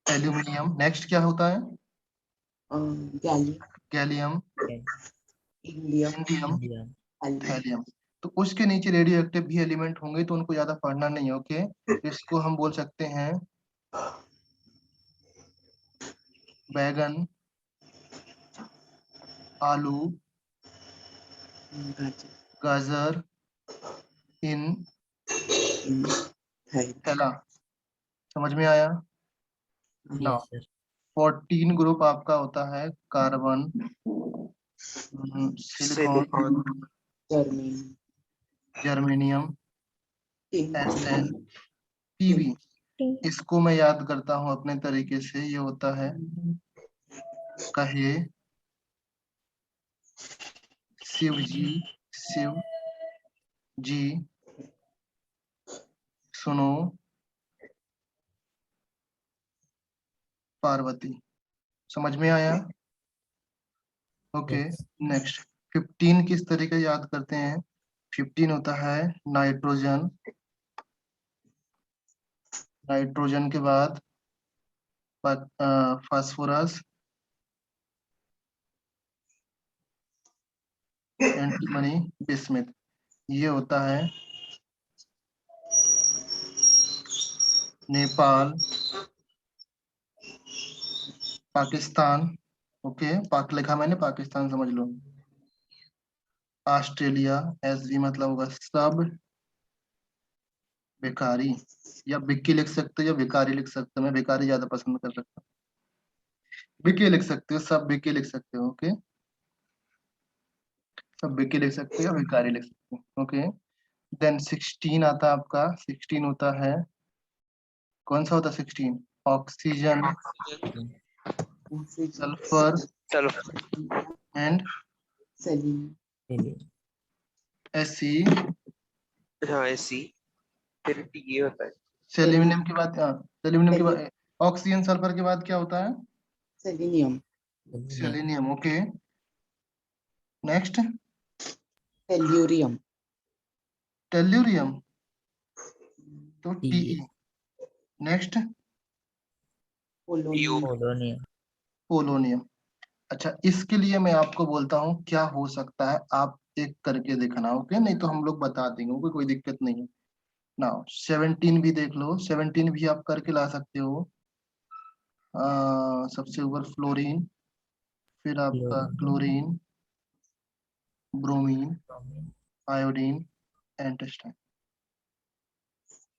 Speaker 1: एल्यूमिनियम। नेक्स्ट क्या होता है?
Speaker 2: Gallium,
Speaker 1: gallium,
Speaker 2: indium,
Speaker 1: indium,
Speaker 4: indium,
Speaker 2: aluminium,
Speaker 1: thallium. तो उसके नीचे रेडियो एक्टिव भी एलिमेंट होंगे तो उनको ज्यादा पढ़ना नहीं है, ओके। इसको हम बोल सकते हैं बैगन, आलू,
Speaker 2: गाजर,
Speaker 1: गाजर, इन,
Speaker 2: है,
Speaker 1: थैला। समझ में आया ना?
Speaker 4: यस सर,
Speaker 1: 14 ग्रुप आपका होता है carbon, silicon,
Speaker 3: silicon,
Speaker 2: Germany,
Speaker 1: germanium,
Speaker 2: tin,
Speaker 1: SN, PV. इसको मैं याद करता हूँ अपने तरीके से, ये होता है कहे शिव जी, शिव जी सुनो पार्वती। समझ में आया? Okay,
Speaker 4: Yes.
Speaker 1: नेक्स्ट 15 किस तरीके याद करते हैं? 15 होता है नाइट्रोजन, नाइट्रोजन के बाद फास्फोरस, एंटीमनी, बिस्मिथ। ये होता है नेपाल, पाकिस्तान, ओके पाक लिखा मैंने, पाकिस्तान समझ लो, ऑस्ट्रेलिया, एसबी मतलब होगा सब भिखारी, या बिक्की लिख सकते हो या भिखारी लिख सकते हो, मैं भिखारी ज्यादा पसंद कर सकता हूँ। बिक्की लिख सकते हो, सब बिक्की लिख सकते हो, ओके, सब बिक्की लिख सकते हो या भिखारी लिख सकते हो, ओके। देन 16 आता है आपका, 16 होता है, कौन सा होता है 16? Oxygen, sulphur
Speaker 3: sulphur,
Speaker 1: and
Speaker 2: selenium,
Speaker 1: AC,
Speaker 3: हाँ एसी, फिर टी होता है,
Speaker 1: सेलेनियम के बाद, सेलेनियम के बाद ऑक्सीजन सल्फर के बाद क्या होता है?
Speaker 2: Selenium,
Speaker 1: selenium, okay. Next
Speaker 2: tellurium,
Speaker 1: tellurium, तो
Speaker 4: T.
Speaker 1: TE. Next
Speaker 2: polonium,
Speaker 4: Polonium.
Speaker 1: Polonium. अच्छा, इसके लिए मैं आपको बोलता हूँ क्या हो सकता है, आप एक करके देखना, ओके, नहीं तो हम लोग बता देंगे, कोई दिक्कत नहीं है ना। 17 भी देख लो, 17 भी आप करके ला सकते हो। सबसे ऊपर फ्लोरीन, फिर आपका
Speaker 4: Chlorine.
Speaker 1: Chlorine, bromine,
Speaker 4: Bromine.
Speaker 1: Iodine, astatine.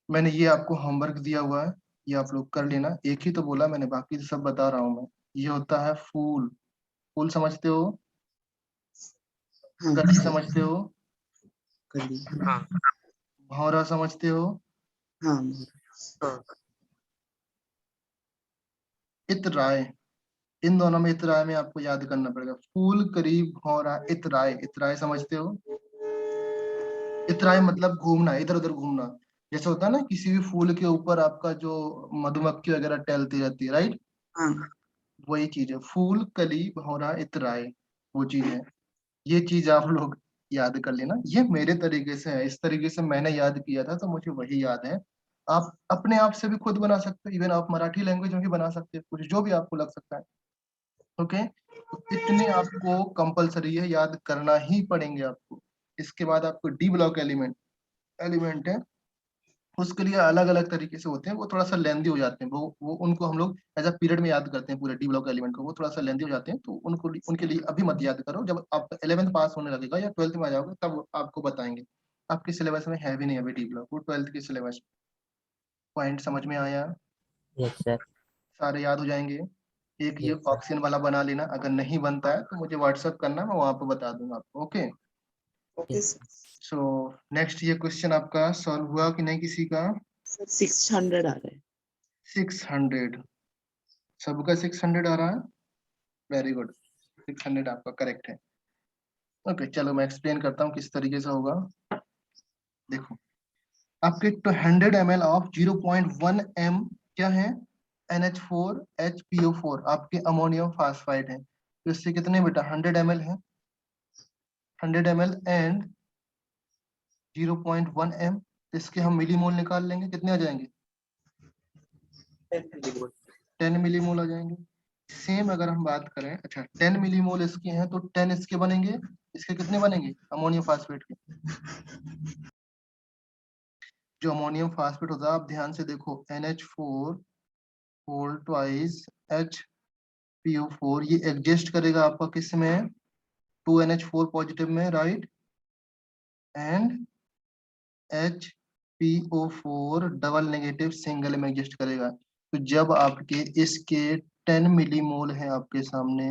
Speaker 1: मैंने ये आपको होमवर्क दिया हुआ है, ये आप लोग कर लेना, एक ही तो बोला मैंने, बाकी सब बता रहा हूँ मैं। ये होता है फूल, फूल समझते हो?
Speaker 2: हाँ
Speaker 1: कली समझते हो?
Speaker 2: कली,
Speaker 3: हाँ
Speaker 1: भौरा समझते हो?
Speaker 2: हाँ
Speaker 3: हाँ,
Speaker 1: इतराय, इन दोनों में इतराय में आपको याद करना पड़ेगा, फूल, करीब, भौरा, इतराय। इतराय समझते हो? इतराय मतलब घूमना, इधर उधर घूमना, जैसे होता है ना किसी भी फूल के ऊपर आपका जो मधुमक्खी वगैरह टहलती रहती है, राइट?
Speaker 2: हाँ
Speaker 1: वही चीज है, फूल, कली, भौरा, इतराय, वो चीज है। ये चीज आप लोग याद कर लेना, ये मेरे तरीके से है, इस तरीके से मैंने याद किया था तो मुझे वही याद है। आप अपने आप से भी खुद बना सकते हो, इवन आप मराठी लैंग्वेज में भी बना सकते हो, कुछ जो भी आपको लग सकता है, ओके। तो इतने आपको कंपलसरी है, याद करना ही पड़ेंगे आपको। इसके बाद आपको डी ब्लॉक एलिमेंट, एलिमेंट है, उसके लिए अलग अलग तरीके से होते हैं, वो थोड़ा सा लेंदी हो जाते हैं, वो उनको हम लोग एज अ पीरियड में याद करते हैं, पूरे डी ब्लॉक एलिमेंट को, वो थोड़ा सा लेंदी हो जाते हैं, तो उनको उनके लिए अभी मत याद करो, जब आप 11th पास होने लगेगा या 12th में आ जाओगे तब आपको बताएंगे। आपके सिलेबस में है भी नहीं अभी डी ब्लॉक, वो 12th के सिलेबस। पॉइंट समझ में आया?
Speaker 4: Yes, sir.
Speaker 1: सारे याद हो जाएंगे। एक ये
Speaker 4: Yes, sir.
Speaker 1: ऑक्सीजन वाला बना लेना, अगर नहीं बनता है तो मुझे व्हाट्सअप करना, मैं वहां पे बता दूंगा आपको, okay.
Speaker 2: Okay
Speaker 4: Yes.
Speaker 1: So next ये क्वेश्चन आपका सॉल्व हुआ कि नहीं किसी का?
Speaker 2: सर 600 आ रहा है।
Speaker 1: 600, सबका 600 आ रहा है, वेरी गुड, 600 आपका करेक्ट है। ओके, चलो मैं एक्सप्लेन करता हूँ किस तरीके से होगा। देखो, आपके 100 ml ऑफ 0.1 m क्या है? NH4 HPO4, आपके अमोनियम फास्फाइड है, तो इससे कितने बेटा 100 ml है, 100 ml एंड 0.1 m, इसके हम मिलीमोल निकाल लेंगे, कितने आ जाएंगे? 10 मिलीमोल आ जाएंगे। सेम अगर हम बात करें, अच्छा 10 मिलीमोल इसके हैं तो 10 इसके बनेंगे, इसके कितने बनेंगे अमोनियम फास्फेट के? जो अमोनियम फास्फेट होता है, आप ध्यान से देखो, NH4 4 ट्वाइस HPO4, ये एडजस्ट करेगा आपका किस में? 2NH4 पॉजिटिव में, right, and HPO4 double negative single में एडजस्ट करेगा। तो जब आपके इसके 10 मिलीमोल है आपके सामने,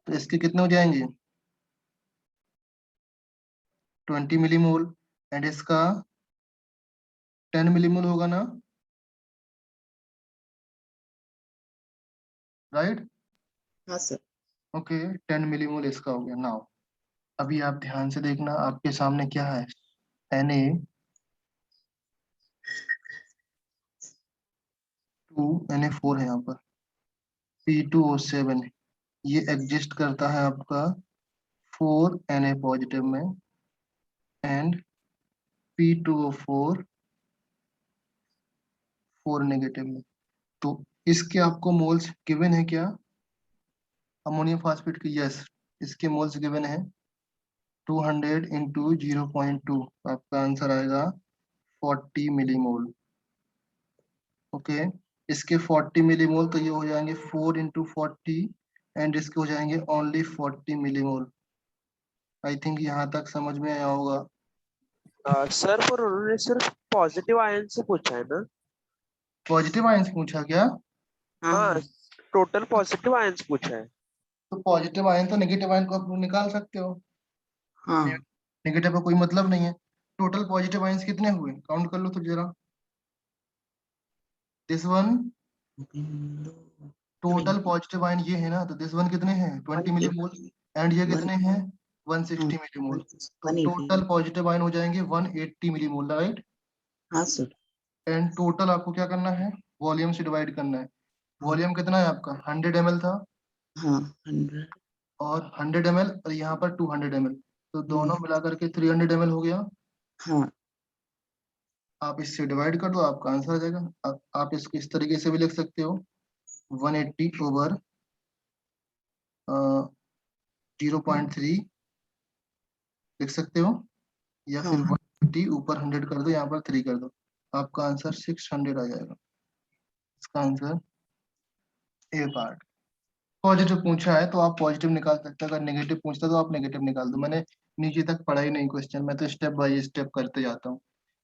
Speaker 1: तो इसके कितने हो जाएंगे? 20 मिलीमोल, एंड इसका 10 मिलीमोल होगा ना, राइट?
Speaker 2: हाँ सर।
Speaker 1: ओके, 10 मिलीमोल इसका हो गया। नाउ अभी आप ध्यान से देखना, आपके सामने क्या है? Na2, Na4 है यहाँ पर, P2O7, ये एग्जिस्ट करता है आपका 4 Na पॉजिटिव में एंड P2O4 4 नेगेटिव में। तो इसके आपको मोल्स गिवन है क्या अमोनियम फास्फेट की? यस, इसके मोल्स गिवन है 200 इंटू 0.2, आपका आंसर आएगा 40 मिलीमोल। ओके, इसके 40 मिलीमोल तो ये हो जाएंगे 4 इंटू 40 एंड इसके हो जाएंगे ओनली 40 मिलीमोल। आई थिंक यहाँ तक समझ में आया होगा।
Speaker 3: सर पर उन्होंने सिर्फ पॉजिटिव आयन से पूछा है ना?
Speaker 1: पॉजिटिव आयंस पूछा क्या?
Speaker 2: हाँ
Speaker 3: हाँ,
Speaker 2: हाँ
Speaker 3: टोटल पॉजिटिव आयन्स पूछा है।
Speaker 1: तो पॉजिटिव आयन तो नेगेटिव आयन को आप निकाल सकते हो,
Speaker 2: हाँ
Speaker 1: नेगेटिव का कोई मतलब नहीं है। टोटल पॉजिटिव आयंस कितने हुए काउंट कर लो तो जरा। This one total positive ion ये है ना, तो दिस वन कितने हैं 20 मिलीमोल एंड ये कितने हैं 160 मिलीमोल। तो
Speaker 2: 180।
Speaker 1: टोटल पॉजिटिव आयन हो जाएंगे 180 मिलीमोल, राइट।
Speaker 2: हाँ सर।
Speaker 1: एंड टोटल आपको क्या करना है, वॉल्यूम से डिवाइड करना है। वॉल्यूम कितना है आपका 100 ml था
Speaker 2: हाँ 100।
Speaker 1: और 100 ml और यहाँ पर 200 ml, तो दोनों मिलाकर के 300 ml हो गया।
Speaker 2: हाँ
Speaker 1: आप इससे डिवाइड कर दो, आपका आंसर आ जाएगा। आप इसको इस तरीके से भी लिख सकते हो 180 ओवर 0.3 लिख सकते हो, या फिर
Speaker 2: हाँ
Speaker 1: 180 ऊपर 100 कर दो, यहाँ पर 3 कर दो, आपका आंसर 600 आ जाएगा। इसका आंसर ए पार्ट। पॉजिटिव पूछा है तो आप पॉजिटिव निकाल सकते हो, अगर नेगेटिव पूछता तो आप नेगेटिव निकाल दो। मैंने नीचे तक पढ़ा ही नहीं क्वेश्चन, मैं तो स्टेप बाय स्टेप करते जाता हूँ।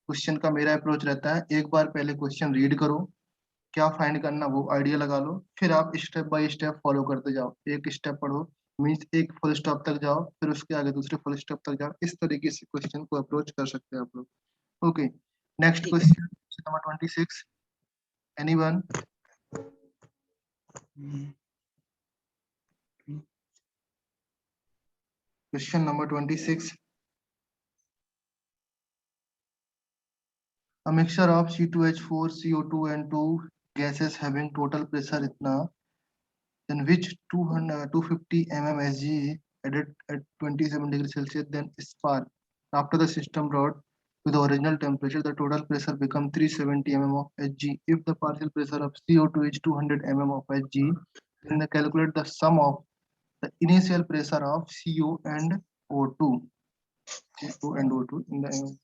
Speaker 1: क्वेश्चन का मेरा अप्रोच रहता है, एक बार पहले क्वेश्चन रीड करो, क्या फाइंड करना वो आइडिया लगा लो, फिर आप स्टेप बाय स्टेप फॉलो करते जाओ। एक स्टेप पढ़ो मीन्स एक फुल स्टॉप तक जाओ, फिर उसके आगे दूसरे फुल स्टॉप तक जाओ। इस तरीके से क्वेश्चन को अप्रोच कर सकते हैं आप लोग। ओके, नेक्स्ट
Speaker 2: ठीक है।
Speaker 1: Question number 26, anyone? Question number 26, a mixture of C2H4, CO2 and two gases having total pressure इतना, in which 250 mm Hg added at 27 degrees Celsius then spark. After the system brought to the original temperature, the total pressure become 370 mm of Hg. If the partial pressure of CO2 is 200 mm of Hg, then calculate the sum of the initial pressure of CO and O2. CO and O2 in the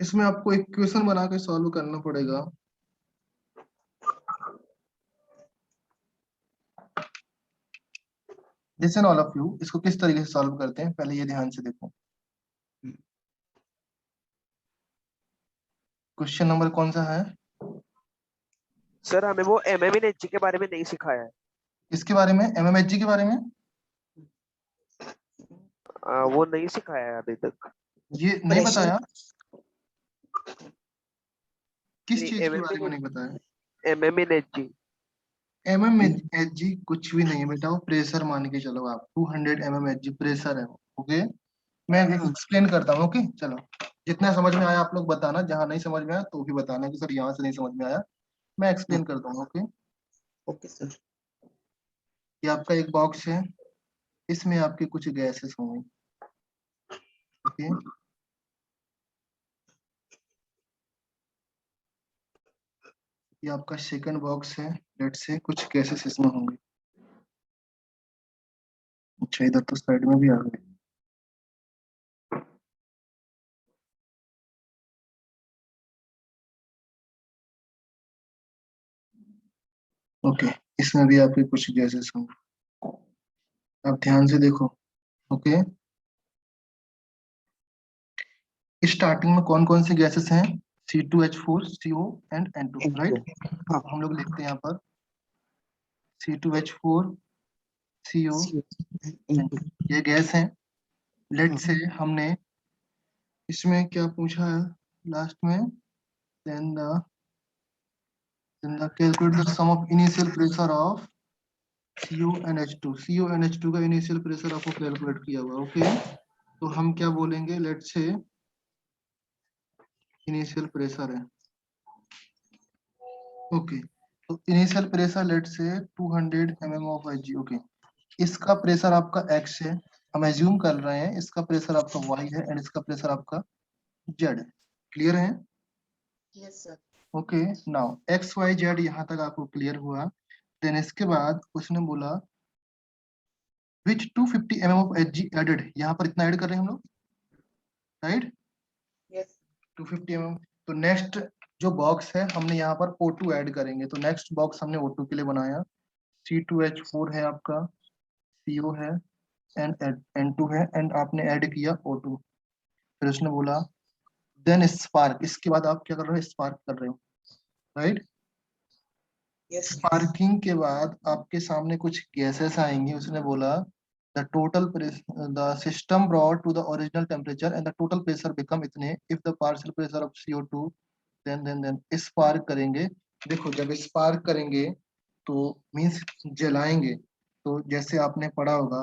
Speaker 1: इसमें आपको equation बना के solve करना पड़ेगा। Listen all of you, इसको किस तरीके से सॉल्व करते हैं पहले ये ध्यान से देखो। क्वेश्चन नंबर कौन सा है?
Speaker 3: सर हमें वो MMNHG के बारे में नहीं सिखाया है।
Speaker 1: इसके बारे में MMHG के बारे में
Speaker 3: वो नहीं सिखाया है अभी तक।
Speaker 1: ये नहीं
Speaker 2: प्रेशर
Speaker 1: बताया, किस
Speaker 3: नहीं,
Speaker 1: चीज के बारे में नहीं बताया?
Speaker 3: MMNHG
Speaker 1: MMHG कुछ भी नहीं है बेटा, वो प्रेशर मान के चलो आप, 200 mmHg प्रेशर है वो। ओके, मैं
Speaker 2: हाँ
Speaker 1: एक्सप्लेन करता हूँ। ओके चलो, जितना समझ में आया आप लोग बताना, जहां नहीं समझ में आया तो भी बताना कि सर यहाँ से नहीं समझ में आया, मैं एक्सप्लेन करता हूँ। Okay,
Speaker 2: okay sir.
Speaker 1: ये आपका एक बॉक्स है, इसमें आपके कुछ गैसेस होंगे। ओके, ये आपका सेकंड बॉक्स है, लेट से कुछ गैसेस इसमें होंगे। अच्छा, इधर तो साइड में भी आ गए। ओके, इसमें भी आपके कुछ गैसेस होंगे, आप ध्यान से देखो। ओके, स्टार्टिंग में कौन कौन से गैसेस हैं? C2H4, CO and N2, right.
Speaker 2: हाँ
Speaker 1: हम लोग लिखते हैं यहाँ पर C2H4, CO N2, ये गैस है। लेट से हमने इसमें क्या पूछा है लास्ट में, then the calculate the sum of initial pressure of CONH2। CONH2 का इनिशियल प्रेशर आपको कैलकुलेट किया हुआ। ओके, तो हम क्या बोलेंगे, लेट से इनिशियल प्रेशर है। ओके, तो इनिशियल प्रेशर लेट से 200 mm ऑफ Hg। ओके, इसका प्रेशर आपका x है, हम एज्यूम कर रहे हैं इसका प्रेशर आपका y है एंड इसका प्रेशर आपका z है। क्लियर है?
Speaker 2: Yes, sir.
Speaker 1: Okay, now X Y Z यहाँ तक आपको क्लियर हुआ। देन इसके बाद उसने बोला which 250 mm of H G added, यहाँ पर इतना ऐड कर रहे हैं हम लोग, राइट?
Speaker 2: Yes.
Speaker 1: 250 mm। तो नेक्स्ट जो बॉक्स है हमने यहाँ पर O2 ऐड करेंगे, तो नेक्स्ट बॉक्स हमने O2 के लिए बनाया, C2H4 है आपका, CO है एंड N2 है एंड आपने ऐड किया O2। फिर उसने बोला देन स्पार्क, इसके बाद आप क्या कर रहे हो, स्पार्क कर रहे हो, राइट?
Speaker 2: Yes.
Speaker 1: स्पार्किंग के बाद आपके सामने कुछ गैसेस आएंगी। उसने बोला the total the system brought to the original temperature and the total pressure become इतने if the partial pressure of CO2 then spark करेंगे। देखो जब स्पार्क करेंगे तो मींस जलाएंगे, तो जैसे आपने पढ़ा होगा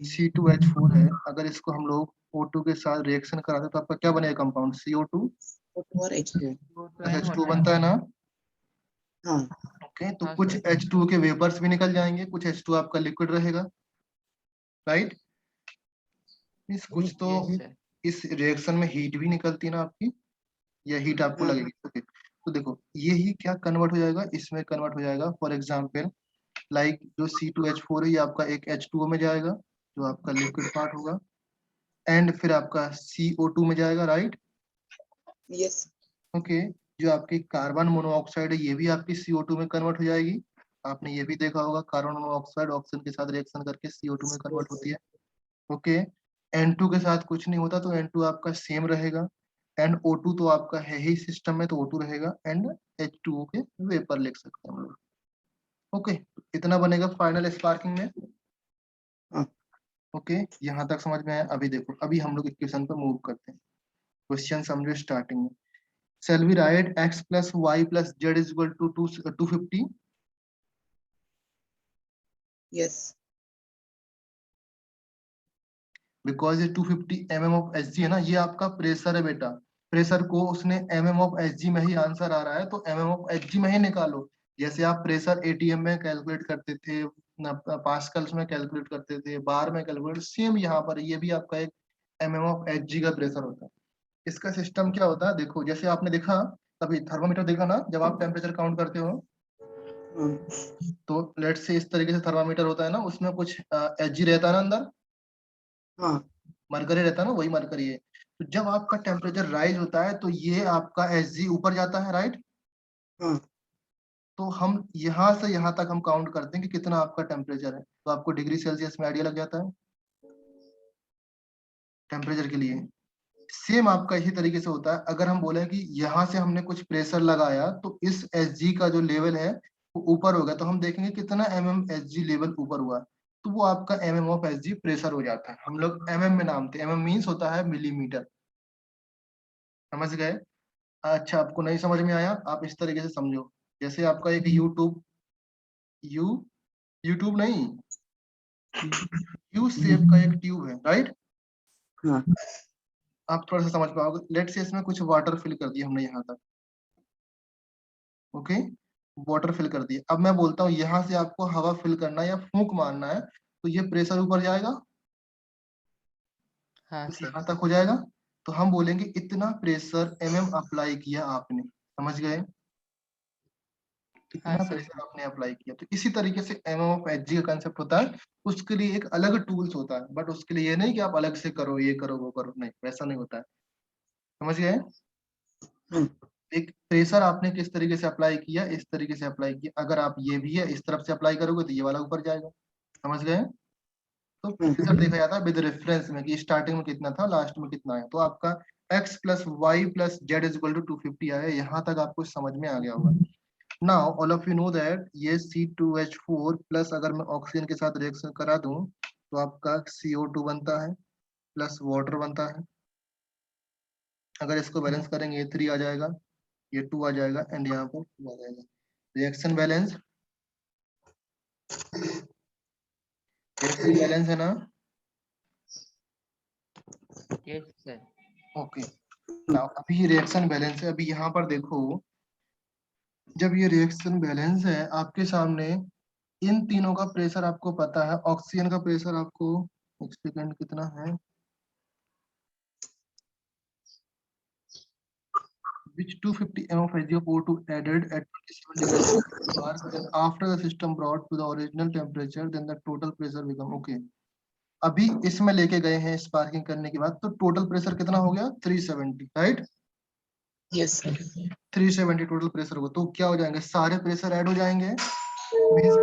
Speaker 1: C2H4 है, अगर इसको हम लोग O2 के साथ रिएक्शन कराते तो आपका क्या बनेगा कंपाउंड, CO2
Speaker 2: O2 और H2.
Speaker 1: प्लस H2 बनता है ना।
Speaker 2: हाँ.
Speaker 1: ओके, तो
Speaker 4: हाँ,
Speaker 1: कुछ
Speaker 4: सर।
Speaker 1: H2 के वेपर्स भी निकल जाएंगे, कुछ H2 आपका लिक्विड रहेगा, राइट? इस कुछ तो
Speaker 4: Yes, sir.
Speaker 1: इस रिएक्शन में हीट भी निकलती है ना आपकी, या हीट आपको
Speaker 2: हाँ.
Speaker 1: लगेगी। ओके, तो देखो ये ही क्या कन्वर्ट हो जाएगा, इसमें कन्वर्ट हो जाएगा। फॉर एग्जांपल लाइक जो C2H4 है ये आपका एक H2O में जाएगा जो आपका लिक्विड पार्ट होगा, एंड फिर आपका CO2 में जाएगा, राइट?
Speaker 2: Yes.
Speaker 1: ओके, जो आपकी कार्बन मोनोऑक्साइड है ये भी आपकी CO2 में कन्वर्ट हो जाएगी। आपने ये भी देखा होगा कार्बन मोनोऑक्साइड ऑक्सीजन के साथ रिएक्शन करके CO2 में कन्वर्ट होती है। ओके, N2 के साथ कुछ नहीं होता तो N2 आपका सेम रहेगा, एंड O2 तो आपका है ही सिस्टम में तो O2 रहेगा, एंड H2O के वेपर लिख सकते हैं हम लोग। ओके, इतना बनेगा फाइनल स्पार्किंग में।
Speaker 2: हाँ.
Speaker 1: ओके, यहाँ तक समझ में आया? अभी देखो, अभी हम लोग इक्वेशन पर मूव करते हैं। क्वेश्चन समझो स्टार्टिंग में, shall we write x plus y plus z is equal to 250?
Speaker 2: Yes.
Speaker 1: Because ये 250 mm ऑफ Hg है ना, ये आपका प्रेशर है बेटा। प्रेशर को उसने mm ऑफ Hg में ही आंसर आ रहा है तो mm ऑफ Hg में ही निकालो। जैसे आप प्रेशर ATM में कैलकुलेट करते थे, पास्कल्स में कैलकुलेट करते थे, बार में कैलकुलेट, सेम यहाँ पर ये भी आपका एक mm ऑफ Hg का प्रेशर होता है। इसका सिस्टम क्या होता है, देखो जैसे आपने देखा कभी थर्मामीटर देखा ना, जब आप टेम्परेचर काउंट करते हो
Speaker 2: हाँ.
Speaker 1: तो लेट से इस तरीके से थर्मामीटर होता है ना, उसमें कुछ Hg रहता है ना अंदर,
Speaker 2: हाँ.
Speaker 1: मरकरी रहता है ना, वही मरकरी है। तो जब आपका टेम्परेचर राइज होता है तो ये आपका Hg ऊपर जाता है, राइट?
Speaker 2: हाँ.
Speaker 1: तो हम यहाँ से यहाँ तक हम काउंट करते हैं कि कितना आपका टेम्परेचर है, तो आपको डिग्री सेल्सियस में आइडिया लग जाता है टेम्परेचर के लिए। सेम आपका इसी तरीके से होता है, अगर हम बोले कि यहाँ से हमने कुछ प्रेशर लगाया तो इस Hg का जो लेवल है वो ऊपर होगा, तो हम देखेंगे कितना Hg लेवल ऊपर हुआ, तो वो आपका ऑफ Hg प्रेशर हो जाता है। हम लोग में नामते, मीन्स होता है मिलीमीटर, समझ गए? अच्छा, आपको नहीं समझ में आया, आप इस तरीके से समझो, जैसे आपका एक यूट्यूब नहीं, यू शेप का एक ट्यूब है, राइट?
Speaker 2: हाँ.
Speaker 1: आप थोड़ा सा समझ पाओगे। लेट से इसमें कुछ वाटर फिल कर दिया हमने यहाँ तक, ओके, वाटर फिल कर दिया। अब मैं बोलता हूँ यहाँ से आपको हवा फिल करना है या फूंक मारना है, तो ये प्रेशर ऊपर जाएगा,
Speaker 4: हाँ,
Speaker 1: तो
Speaker 4: सर।
Speaker 1: यहाँ तक हो जाएगा। तो हम बोलेंगे इतना प्रेशर अप्लाई किया आपने, समझ गए?
Speaker 4: हाँ,
Speaker 1: इतना
Speaker 4: सर।
Speaker 1: प्रेशर आपने अप्लाई किया। तो इसी तरीके से ऑफ Hg का कंसेप्ट होता है। उसके लिए एक अलग टूल्स होता है, बट उसके लिए ये नहीं कि आप अलग से करो, ये करो वो करो, नहीं, वैसा नहीं होता है, समझ गए?
Speaker 2: हाँ.
Speaker 1: एक प्रेशर आपने किस तरीके से अप्लाई किया, इस तरीके से अप्लाई किया। अगर आप ये भी है इस तरफ से अप्लाई करोगे तो ये वाला ऊपर जाएगा, समझ गए? तो
Speaker 2: हाँ.
Speaker 1: प्रेशर देखा जाता है विद रेफरेंस में कि स्टार्टिंग में कितना था, लास्ट में कितना है। तो आपका x plus y plus z is equal to 250 आया, यहाँ तक आपको समझ में आ गया होगा। Now all of you know that ये C2H4 प्लस अगर मैं ऑक्सीजन के साथ रिएक्शन करा दूं तो आपका CO2 बनता है प्लस वाटर बनता है। अगर इसको बैलेंस करेंगे ये 3 आ जाएगा, ये 2 आ जाएगा एंड यहाँ पर 2 आ जाएगा। रिएक्शन बैलेंस, रिएक्शन बैलेंस है ना?
Speaker 4: Yes, sir.
Speaker 1: ओके, नाउ अभी रिएक्शन बैलेंस है। अभी यहाँ पर देखो, जब ये रिएक्शन बैलेंस है आपके सामने इन तीनों का प्रेशर आपको पता है। ऑक्सीजन का प्रेशर आपको एक सेकंड कितना है, which 250 ml of HgO2 added at 27 degrees spark, then after the system brought to the original temperature, then the total pressure become okay। अभी इसमें लेके गए हैं स्पार्किंग करने के बाद, तो टोटल प्रेशर कितना हो गया 370, right.
Speaker 4: Yes, sir.
Speaker 1: 370 total pressure होगा, तो क्या हो जाएंगे, सारे प्रेशर ऐड हो जाएंगे। Means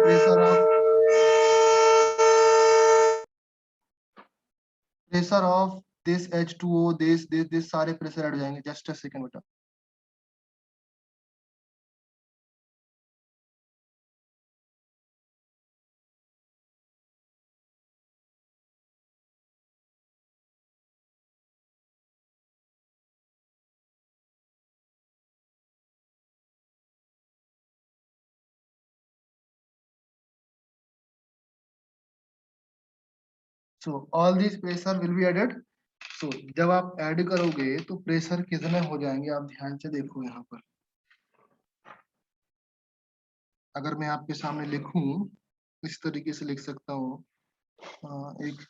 Speaker 1: pressure of this H2O, this सारे प्रेशर ऐड हो जाएंगे। जस्ट अ सेकंड बेटा। So all these pressure will be added। So जब आप ऐड करोगे तो प्रेशर कितने हो जाएंगे, आप ध्यान से देखो यहाँ पर। अगर मैं आपके सामने लिखूं, इस तरीके से लिख सकता हूँ, एक,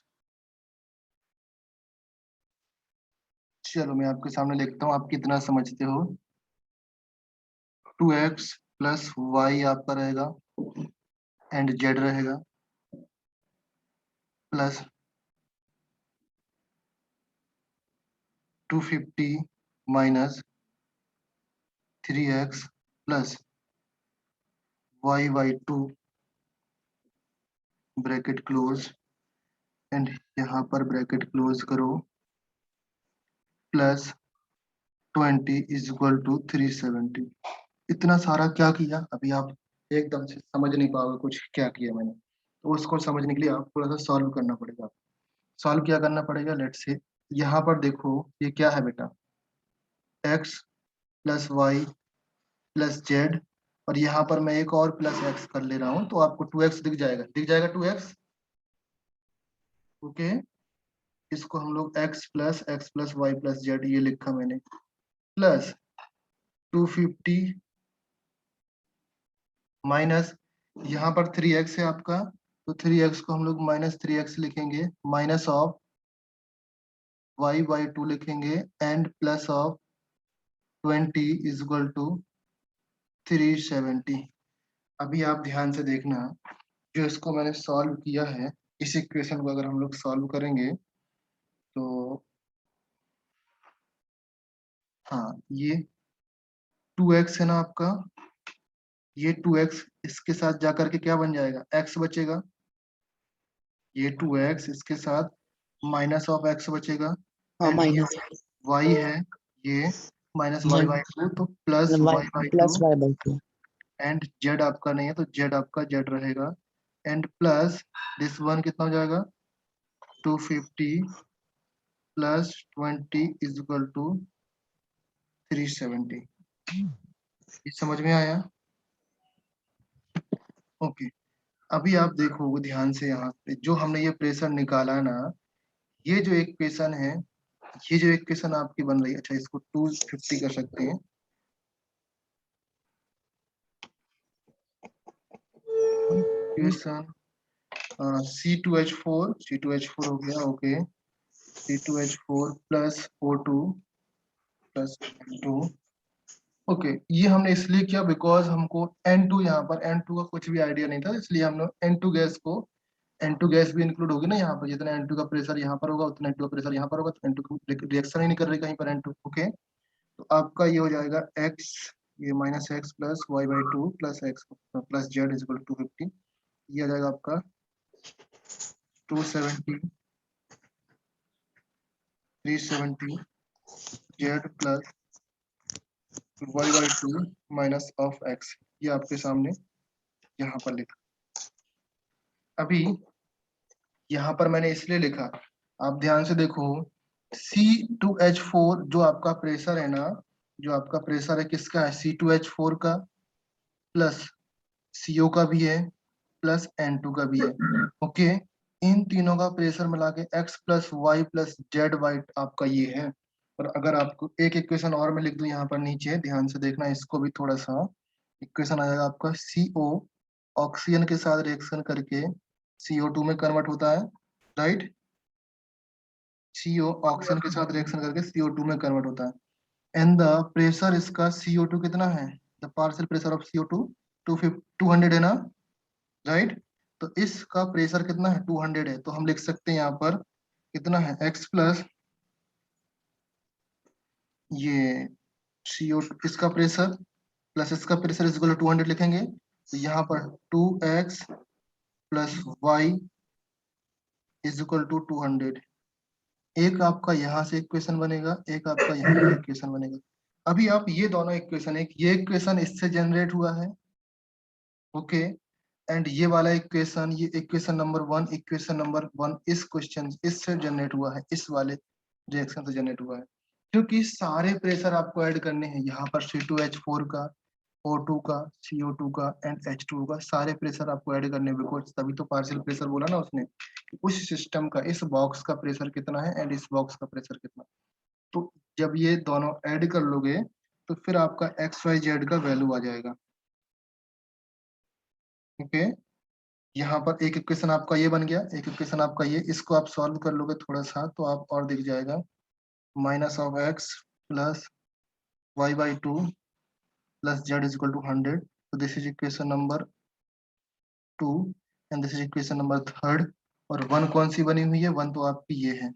Speaker 1: चलो मैं आपके सामने लिखता हूँ, आप कितना समझते हो। 2x प्लस वाई आपका रहेगा एंड जेड रहेगा, plus 250 minus 3x plus y/2 bracket close, and यहाँ पर ब्रैकेट क्लोज करो, प्लस 20 इज इक्वल टू 370। इतना सारा क्या किया, अभी आप एकदम से समझ नहीं पाओगे कुछ क्या किया मैंने, तो उसको समझने के लिए आप थोड़ा सा सॉल्व करना पड़ेगा। सॉल्व क्या करना पड़ेगा, लेट्स से यहाँ पर देखो ये क्या है बेटा, x plus y plus z, और यहाँ पर मैं एक और प्लस x कर ले रहा हूँ, तो आपको 2x दिख जाएगा, 2x। ओके, इसको हम लोग x plus y plus z ये लिखा मैंने, प्लस 250 माइनस यहाँ पर 3x है आपका, तो 3x को हम लोग -3x लिखेंगे, माइनस ऑफ y/2 लिखेंगे, and plus of 20 is equal to 370। अभी आप ध्यान से देखना, जो इसको मैंने सॉल्व किया है, इस इक्वेशन को अगर हम लोग सॉल्व करेंगे तो हाँ, ये 2x है ना आपका, ये 2x इसके साथ जाकर के क्या बन जाएगा, x बचेगा, ये 2x इसके साथ माइनस ऑफ x बचेगा,
Speaker 2: हाँ
Speaker 1: एंड
Speaker 2: माइनस
Speaker 1: y है ये माइनस y/2, तो plus
Speaker 2: plus
Speaker 1: y/2,
Speaker 2: y/2
Speaker 1: and z आपका नहीं है तो z आपका z रहेगा, एंड प्लस दिस वन कितना हो जाएगा, 250 प्लस 20 इज इक्वल टू 370। ये समझ में आया। ओके, अभी आप देखो ध्यान से, यहाँ पे जो हमने ये प्रेशर निकाला ना, ये जो इक्वेशन है, ये जो इक्वेशन आपकी बन रही है, अच्छा इसको 250 कर सकते हैं, इक्वेशन C2H4 हो गया, okay, C2H4 plus O2 plus N2। Okay, ये हमने इसलिए किया बिकॉज हमको N2, यहाँ पर N2 का कुछ भी आइडिया नहीं था, इसलिए हमने N2 गैस भी इंक्लूड होगी ना यहाँ पर, जितना N2 का प्रेशर यहाँ पर होगा उतना N2 का प्रेशर यहाँ पर होगा, तो N2 रिएक्शन ही नहीं कर रही कहीं पर N2। ओके, तो आपका ये हो जाएगा x, ये -x plus y/2 plus x plus z is equal to 250। ये आ जाएगा आपका 270 370 z plus y/2 minus of x। ये आपके सामने यहाँ पर लिखा। अभी यहाँ पर मैंने इसलिए लिखा, आप ध्यान से देखो, C2H4 जो आपका प्रेशर है ना, जो आपका प्रेशर है किसका है, C2H4 का, प्लस CO का भी है, प्लस N2 का भी है। ओके, इन तीनों का प्रेशर मिला के x plus y plus z y आपका ये है। और अगर आपको एक इक्वेशन और मैं लिख दूं यहाँ पर नीचे, ध्यान से देखना इसको भी थोड़ा सा, इक्वेशन आ जाएगा आपका CO ऑक्सीजन के साथ रिएक्शन करके CO2 में कन्वर्ट होता है, राइट। CO ऑक्सीजन के साथ रिएक्शन करके CO2 में कन्वर्ट होता है। एंड द प्रेशर इसका CO2 कितना है, the partial pressure of CO2 200 है ना, राइट। तो इसका प्रेशर कितना है, 200 है। तो हम लिख सकते हैं यहाँ पर कितना है, x प्लस ये CO2 इसका प्रेशर प्लस इसका प्रेशर इज इक्वल टू 200 लिखेंगे। तो यहाँ पर 2x plus y is equal to 200। एक आपका यहाँ से इक्वेशन बनेगा, एक आपका यहाँ से इक्वेशन बनेगा। अभी आप ये दोनों इक्वेशन, एक ये इक्वेशन इससे जनरेट हुआ है, ओके, एंड ये वाला इक्वेशन, ये इक्वेशन नंबर 1, इक्वेशन नंबर 1 इस क्वेश्चन इससे जनरेट हुआ है, इस वाले रिएक्शन से जनरेट हुआ है। क्योंकि सारे प्रेशर आपको ऐड करने हैं, यहाँ पर C2H4 का, O2 का, CO2 का एंड H2O का सारे प्रेशर आपको ऐड करने हैं, बिकॉज तभी तो पार्शियल प्रेशर बोला ना उसने, उस सिस्टम का इस बॉक्स का प्रेशर कितना है एंड इस बॉक्स का प्रेशर कितना। तो जब ये दोनों ऐड कर लोगे तो फिर आपका XYZ का वैल्यू आ जाएगा, ओके। यहाँ पर एक इक्वेशन आपका ये बन गया, एक इक्वेशन आपका ये, इसको आप सॉल्व कर लोगे थोड़ा सा तो आप और दिख जाएगा, -(x + y/2 + z = 100। तो this is equation number 2 and this is equation number 3। और 1 कौन सी बनी हुई है, 1 तो आपकी ये है।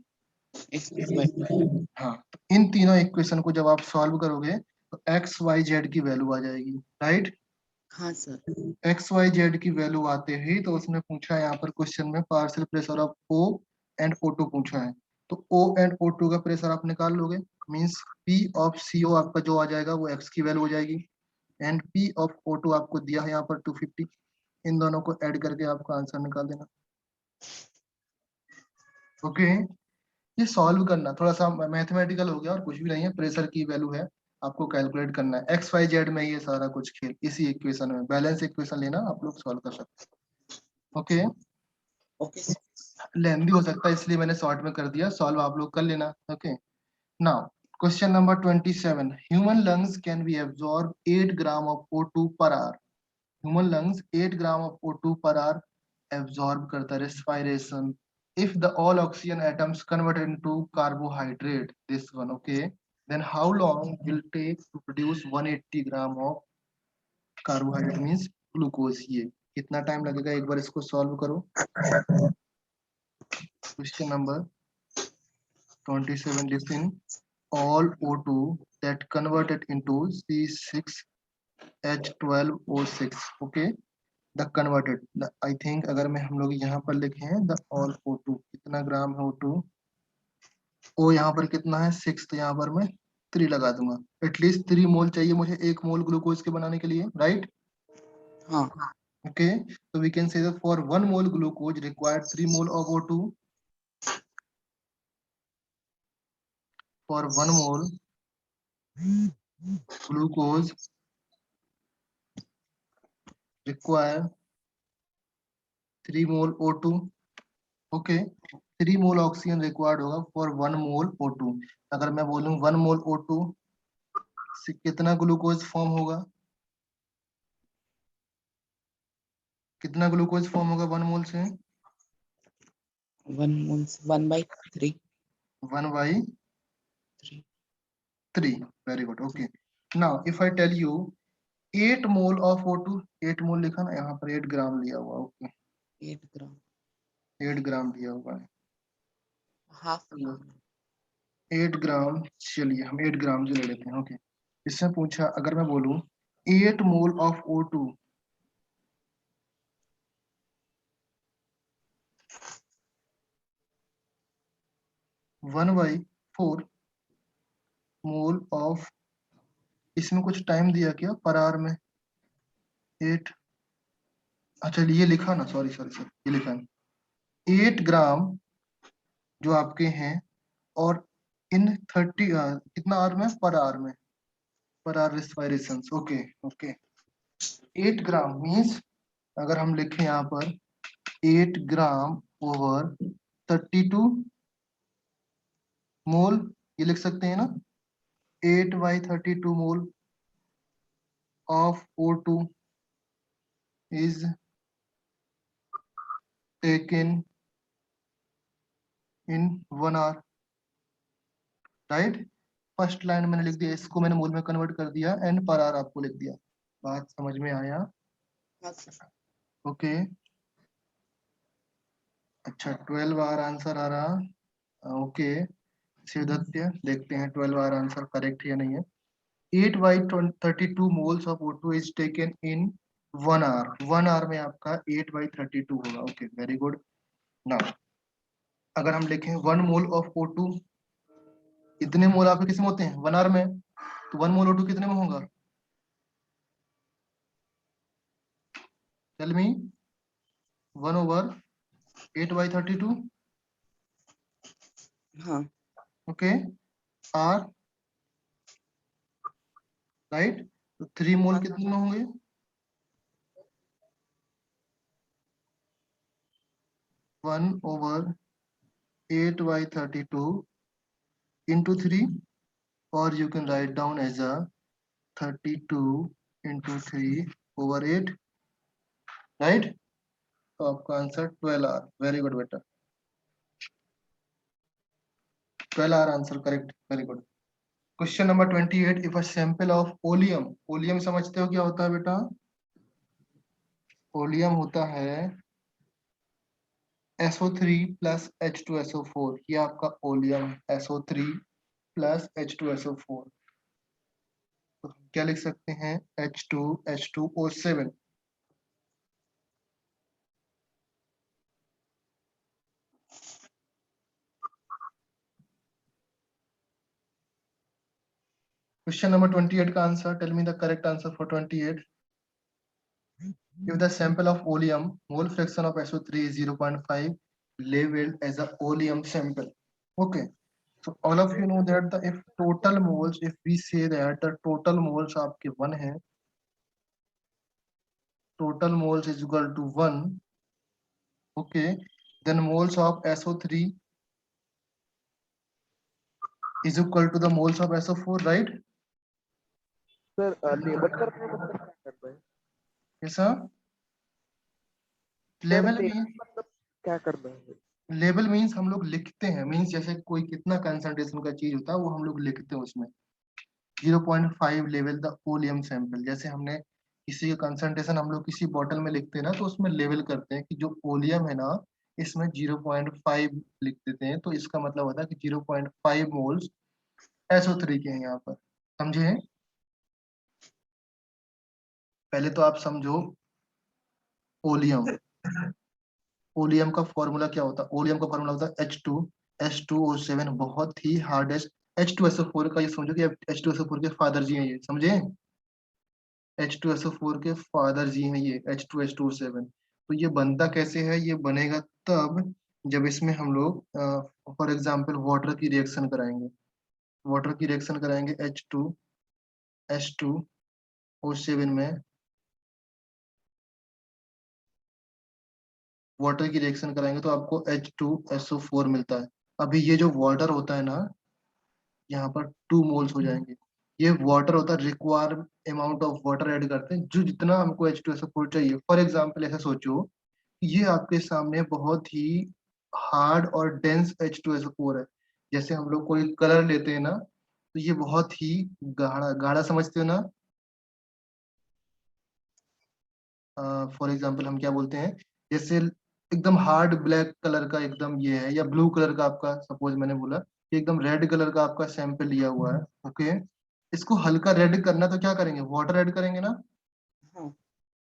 Speaker 1: हाँ, तो इन तीनों इक्वेशन को जब आप सॉल्व करोगे तो XYZ की वैल्यू आ जाएगी, राइट।
Speaker 2: हाँ सर।
Speaker 1: XYZ की वैल्यू आते ही तो उसने पूछा यहाँ पर क्वेश्चन में partial pressure of O and O2 पूछा है। तो O एंड O2 का प्रेशर आप निकाल लोगे, मींस P ऑफ CO आपका जो आ जाएगा वो X की वैल्यू हो जाएगी, एंड P ऑफ O2 आपको दिया है यहाँ पर 250। इन दोनों को ऐड करके आपका आंसर निकाल देना, ओके। ये सॉल्व करना थोड़ा सा मैथमेटिकल हो गया और कुछ भी नहीं है, प्रेशर की वैल्यू है, आपको कैलकुलेट करना है। XYZ में ये सारा कुछ खेल इसी इक्वेशन में, बैलेंस इक्वेशन लेना आप लोग सॉल्व कर सकते हैं, ओके।
Speaker 2: ओके
Speaker 1: लेंदी हो सकता है इसलिए मैंने शॉर्ट में कर दिया, सॉल्व आप लोग कर लेना, okay. Now question number 27, human lungs can be absorb 8 gram of O2 per hour. Human lungs 8 gram of O2 per hour absorb करता है, respiration, if the all oxygen atoms converted into carbohydrate, this one, okay, then how long will take to produce 180 gram of carbohydrate means glucose। ये कितना time लगेगा, एक बार इसको solve करो। Question number 27, listen, all O2 that converted into C6H12O6, okay, the converted, I think अगर मैं हम लोग यहाँ पर लिखे हैं the all O2 कितना ग्राम है O2, O यहाँ पर कितना है 6, तो यहाँ पर मैं 3 लगा दूंगा। एटलीस्ट 3 मोल चाहिए मुझे 1 मोल ग्लूकोज के बनाने के लिए, राइट।
Speaker 2: हाँ
Speaker 1: ओके, तो we can say for 1 mole glucose required 3 mole of O2, for 1 mole glucose require 3 mole O2, okay. 3 mole oxygen required होगा फॉर 1 मोल O2। अगर मैं बोलूं 1 मोल O2 से कितना ग्लूकोज फॉर्म होगा, कितना ग्लूकोज फॉर्म होगा 1 मोल से,
Speaker 2: 1/3
Speaker 1: 1/3। Very good, okay. Now if I tell you 8 mole of O2, 8 mole लिखा ना यहाँ पर, 8 ग्राम लिया हुआ, ओके,
Speaker 2: 8 ग्राम
Speaker 1: 8 ग्राम दिया हुआ है,
Speaker 2: हाफ ग्राम
Speaker 1: 8 ग्राम, चलिए हम 8 ग्राम से ले लेते हैं, ओके। इससे पूछा अगर मैं बोलूं 8 mole of O2 1/4 mole of, इसमें कुछ टाइम दिया क्या पर आवर में, 8, अच्छा ये लिखा ना, सॉरी सॉरी सॉरी, ये लिखा है 8 ग्राम जो आपके हैं, और इन 30 कितना आवर में, पर आवर में, per hour respiration, okay okay. 8 gram means अगर हम लिखें यहाँ पर 8 ग्राम ओवर 32 मोल, ये लिख सकते हैं ना, 8/32 मोल of O2 is taken in 1 hour, right. First line मैंने लिख दिया, इसको मैंने मोल में कन्वर्ट कर दिया एंड पर आवर आपको लिख दिया। बात समझ में आया?
Speaker 2: हाँ सर।
Speaker 1: ओके अच्छा 12 आवर आंसर आ रहा। ओके शिवदत्त देखते हैं 12 आवर आंसर करेक्ट है या नहीं है। 8 by 32 moles of O2 is taken in 1 hour। 1 hour में आपका 8 by 32 होगा। Okay very good. नाउ अगर हम लिखें 1 मोल ऑफ O2, इतने मोल आपके किसमें होते हैं 1 आवर में, तो 1 मोल O2 कितने में होगा? Tell me. 1 over 8 by 32।
Speaker 2: हाँ
Speaker 1: ओके आर राइट, तो 3 मोल
Speaker 2: हाँ
Speaker 1: कितने में होंगे? 1 over 8 by 32 into 3, or you can write down as a 32 into 3 over 8, right. तो आपका आंसर 12 आर। वेरी गुड बेटा, 12 R answer correct. Very good. Question number 28, if a sample of oleum, oleum समझते हो क्या होता है बेटा? ओलियम होता है SO3 plus H2SO4। ये आपका ओलियम है, SO3 plus H2SO4। तो हम क्या लिख सकते हैं? H2H2O7। क्वेश्चन नंबर 28 का answer, tell me the correct answer for 28। If the sample of oleum mole fraction of SO3 is 0.5, labeled as a oleum sample. Okay, so all of you know that the if total moles, if we say that the total moles आपके 1 है, total moles is equal to 1, okay, then moles of SO3 is equal to the moles of SO4, right?
Speaker 3: Sir label करने मतलब क्या करना है?
Speaker 1: ऐसा
Speaker 3: sir
Speaker 1: level
Speaker 3: label
Speaker 1: means,
Speaker 3: मतलब क्या करना है?
Speaker 1: लेवल मीन्स हम लोग लिखते हैं, मीन्स जैसे कोई कितना कंसंट्रेशन का चीज होता है वो हम लोग लिखते हैं उसमें। 0.5 लेवल द ओलियम सैंपल, जैसे हमने किसी का कंसंट्रेशन हम लोग किसी बॉटल में लिखते हैं ना, तो उसमें लेवल करते हैं कि जो ओलियम है ना इसमें 0.5 लिख देते हैं, तो इसका मतलब होता है कि 0.5 मोल्स SO3 के हैं यहाँ पर। समझे? पहले तो आप समझो ओलियम। ओलियम का फॉर्मूला क्या होता है? ओलियम का फॉर्मूला होता है H2SO7, बहुत ही हार्डेस्ट। H2SO4 का ये समझो कि H2SO4 के फादर जी हैं ये, समझे? H2SO4 के फादर जी हैं ये H2H2O7। तो ये बनता कैसे है? ये बनेगा तब जब इसमें हम लोग फॉर एग्जांपल वाटर की रिएक्शन कराएंगे। वाटर की रिएक्शन कराएंगे H2H2O7 में, वाटर की रिएक्शन कराएंगे तो आपको H2SO4 मिलता है। अभी ये जो वाटर होता है ना, यहाँ पर 2 मोल्स हो जाएंगे। ये वाटर होता है, require amount of water add करते हैं, जो जितना हमको H2SO4 चाहिए। फॉर एग्जांपल ऐसा सोचो, ये आपके सामने बहुत ही हार्ड और डेंस H2SO4 है। जैसे हम लोग कोई कलर लेते हैं ना, तो ये बहुत ही गाढ़ा गाढ़ा समझते हो ना। फॉर एग्जांपल हम क्या बोलते हैं, जैसे एकदम हार्ड ब्लैक कलर का एकदम ये है, या ब्लू कलर का आपका, सपोज मैंने बोला कि एकदम रेड कलर का आपका सैंपल लिया हुआ है। ओके, इसको हल्का रेड करना तो क्या करेंगे? वाटर ऐड करेंगे ना।
Speaker 2: हाँ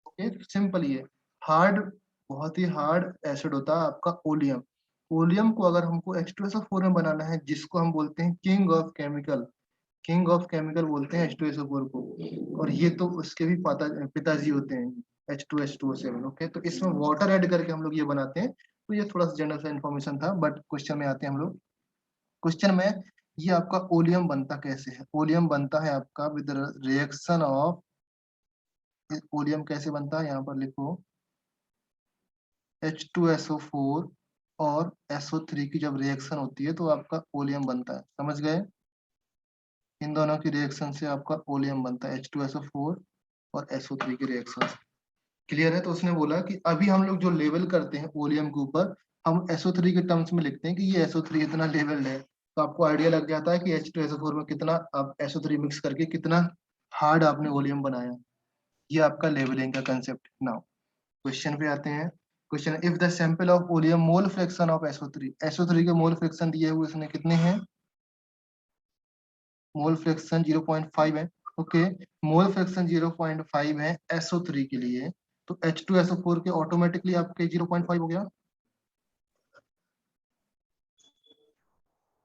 Speaker 1: ओके सिंपल ये हार्ड, बहुत ही हार्ड एसिड होता है आपका ओलियम। ओलियम को अगर हमको H2SO4 में बनाना है, जिसको हम बोलते हैं king of chemical, king of chemical बोलते हैं H2SO4 को, और ये तो उसके भी पिताजी होते हैं H2H2O7। ओके, तो इसमें वाटर ऐड करके हम लोग ये बनाते हैं। तो ये थोड़ा सा जनरल सा इन्फॉर्मेशन था, बट क्वेश्चन में आते हैं हम लोग। क्वेश्चन में ये आपका ओलियम बनता कैसे है? ओलियम बनता है आपका विद रिएक्शन ऑफ, ओलियम कैसे बनता है यहाँ पर लिखो, H2SO4 और SO3 की जब रिएक्शन होती है तो आपका ओलियम बनता है। समझ गए? इन दोनों की रिएक्शन से आपका ओलियम बनता है, H2SO4 और SO3 की रिएक्शन से। क्लियर है? तो उसने बोला कि अभी हम लोग जो लेवल करते हैं ओलियम के ऊपर, हम SO3 के टर्म्स में लिखते हैं कि ये SO3 इतना लेवल्ड है, तो आपको आइडिया लग जाता है कि H2SO4 में कितना आप SO3 मिक्स करके कितना हार्ड आपने ओलियम बनाया। ये आपका लेवलिंग का कंसेप्ट। नाउ क्वेश्चन पे आते हैं। Question, if the sample of oleum mole fraction of SO3 के मोल फ्रैक्शन दिए हुए उसने कितने हैं? मोल फ्रैक्शन 0.5 है। ओके, मोल फ्रैक्शन 0.5 है SO3 के लिए, तो H2SO4 के ऑटोमेटिकली आपके 0.5 हो गया,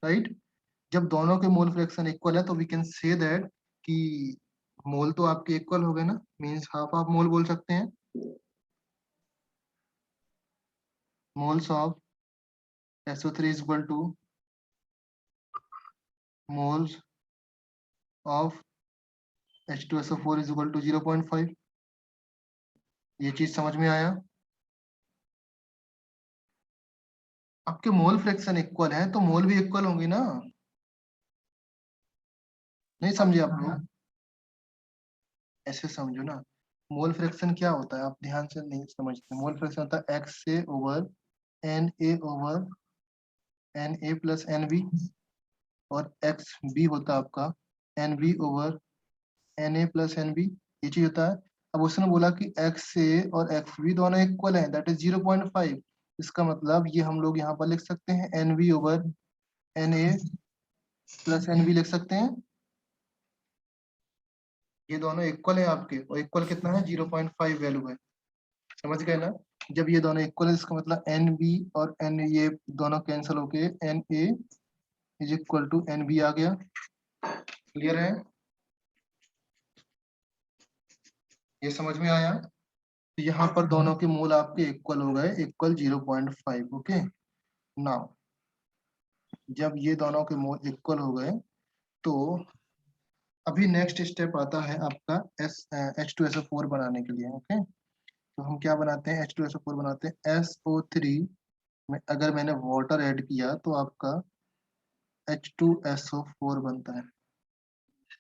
Speaker 1: राइट? जब दोनों के मोल फ्रैक्शन इक्वल है तो वी कैन से दैट कि मोल तो आपके इक्वल हो गए ना, मींस हाफ हाफ मोल बोल सकते हैं। Moles of SO3 is equal to moles of H2SO4 is equal to 0.5। ये चीज समझ में आया? आपके मोल फ्रैक्शन इक्वल है तो मोल भी इक्वल होंगे ना, नहीं समझे आप लोग? ऐसे समझो ना, मोल फ्रैक्शन क्या होता है आप ध्यान से नहीं समझते। मोल फ्रैक्शन होता है XA over NA plus NB, और XB होता है आपका NB over NA plus NB, ये चीज होता है। अब उसने बोला कि XA और XB दोनों इक्वल है, दैट इज 0.5। इसका मतलब ये हम लोग यहाँ पर लिख सकते हैं NB over NA plus NB लिख सकते हैं। ये दोनों इक्वल है आपके, और इक्वल कितना है? 0.5 वैल्यू है, समझ गए ना? जब ये दोनों इक्वल है इसका मतलब NB और N ये दोनों कैंसिल होके NA is equal to NB आ गया। क्लियर है? ये समझ में आया? तो यहाँ पर दोनों के मोल आपके इक्वल हो गए, इक्वल 0.5। ओके, नाउ जब ये दोनों के मोल इक्वल हो गए तो अभी नेक्स्ट स्टेप आता है आपका H2SO4 बनाने के लिए। ओके, तो हम क्या बनाते हैं? H2SO4 बनाते हैं। SO3 में अगर मैंने वाटर ऐड किया तो आपका H2SO4 बनता है।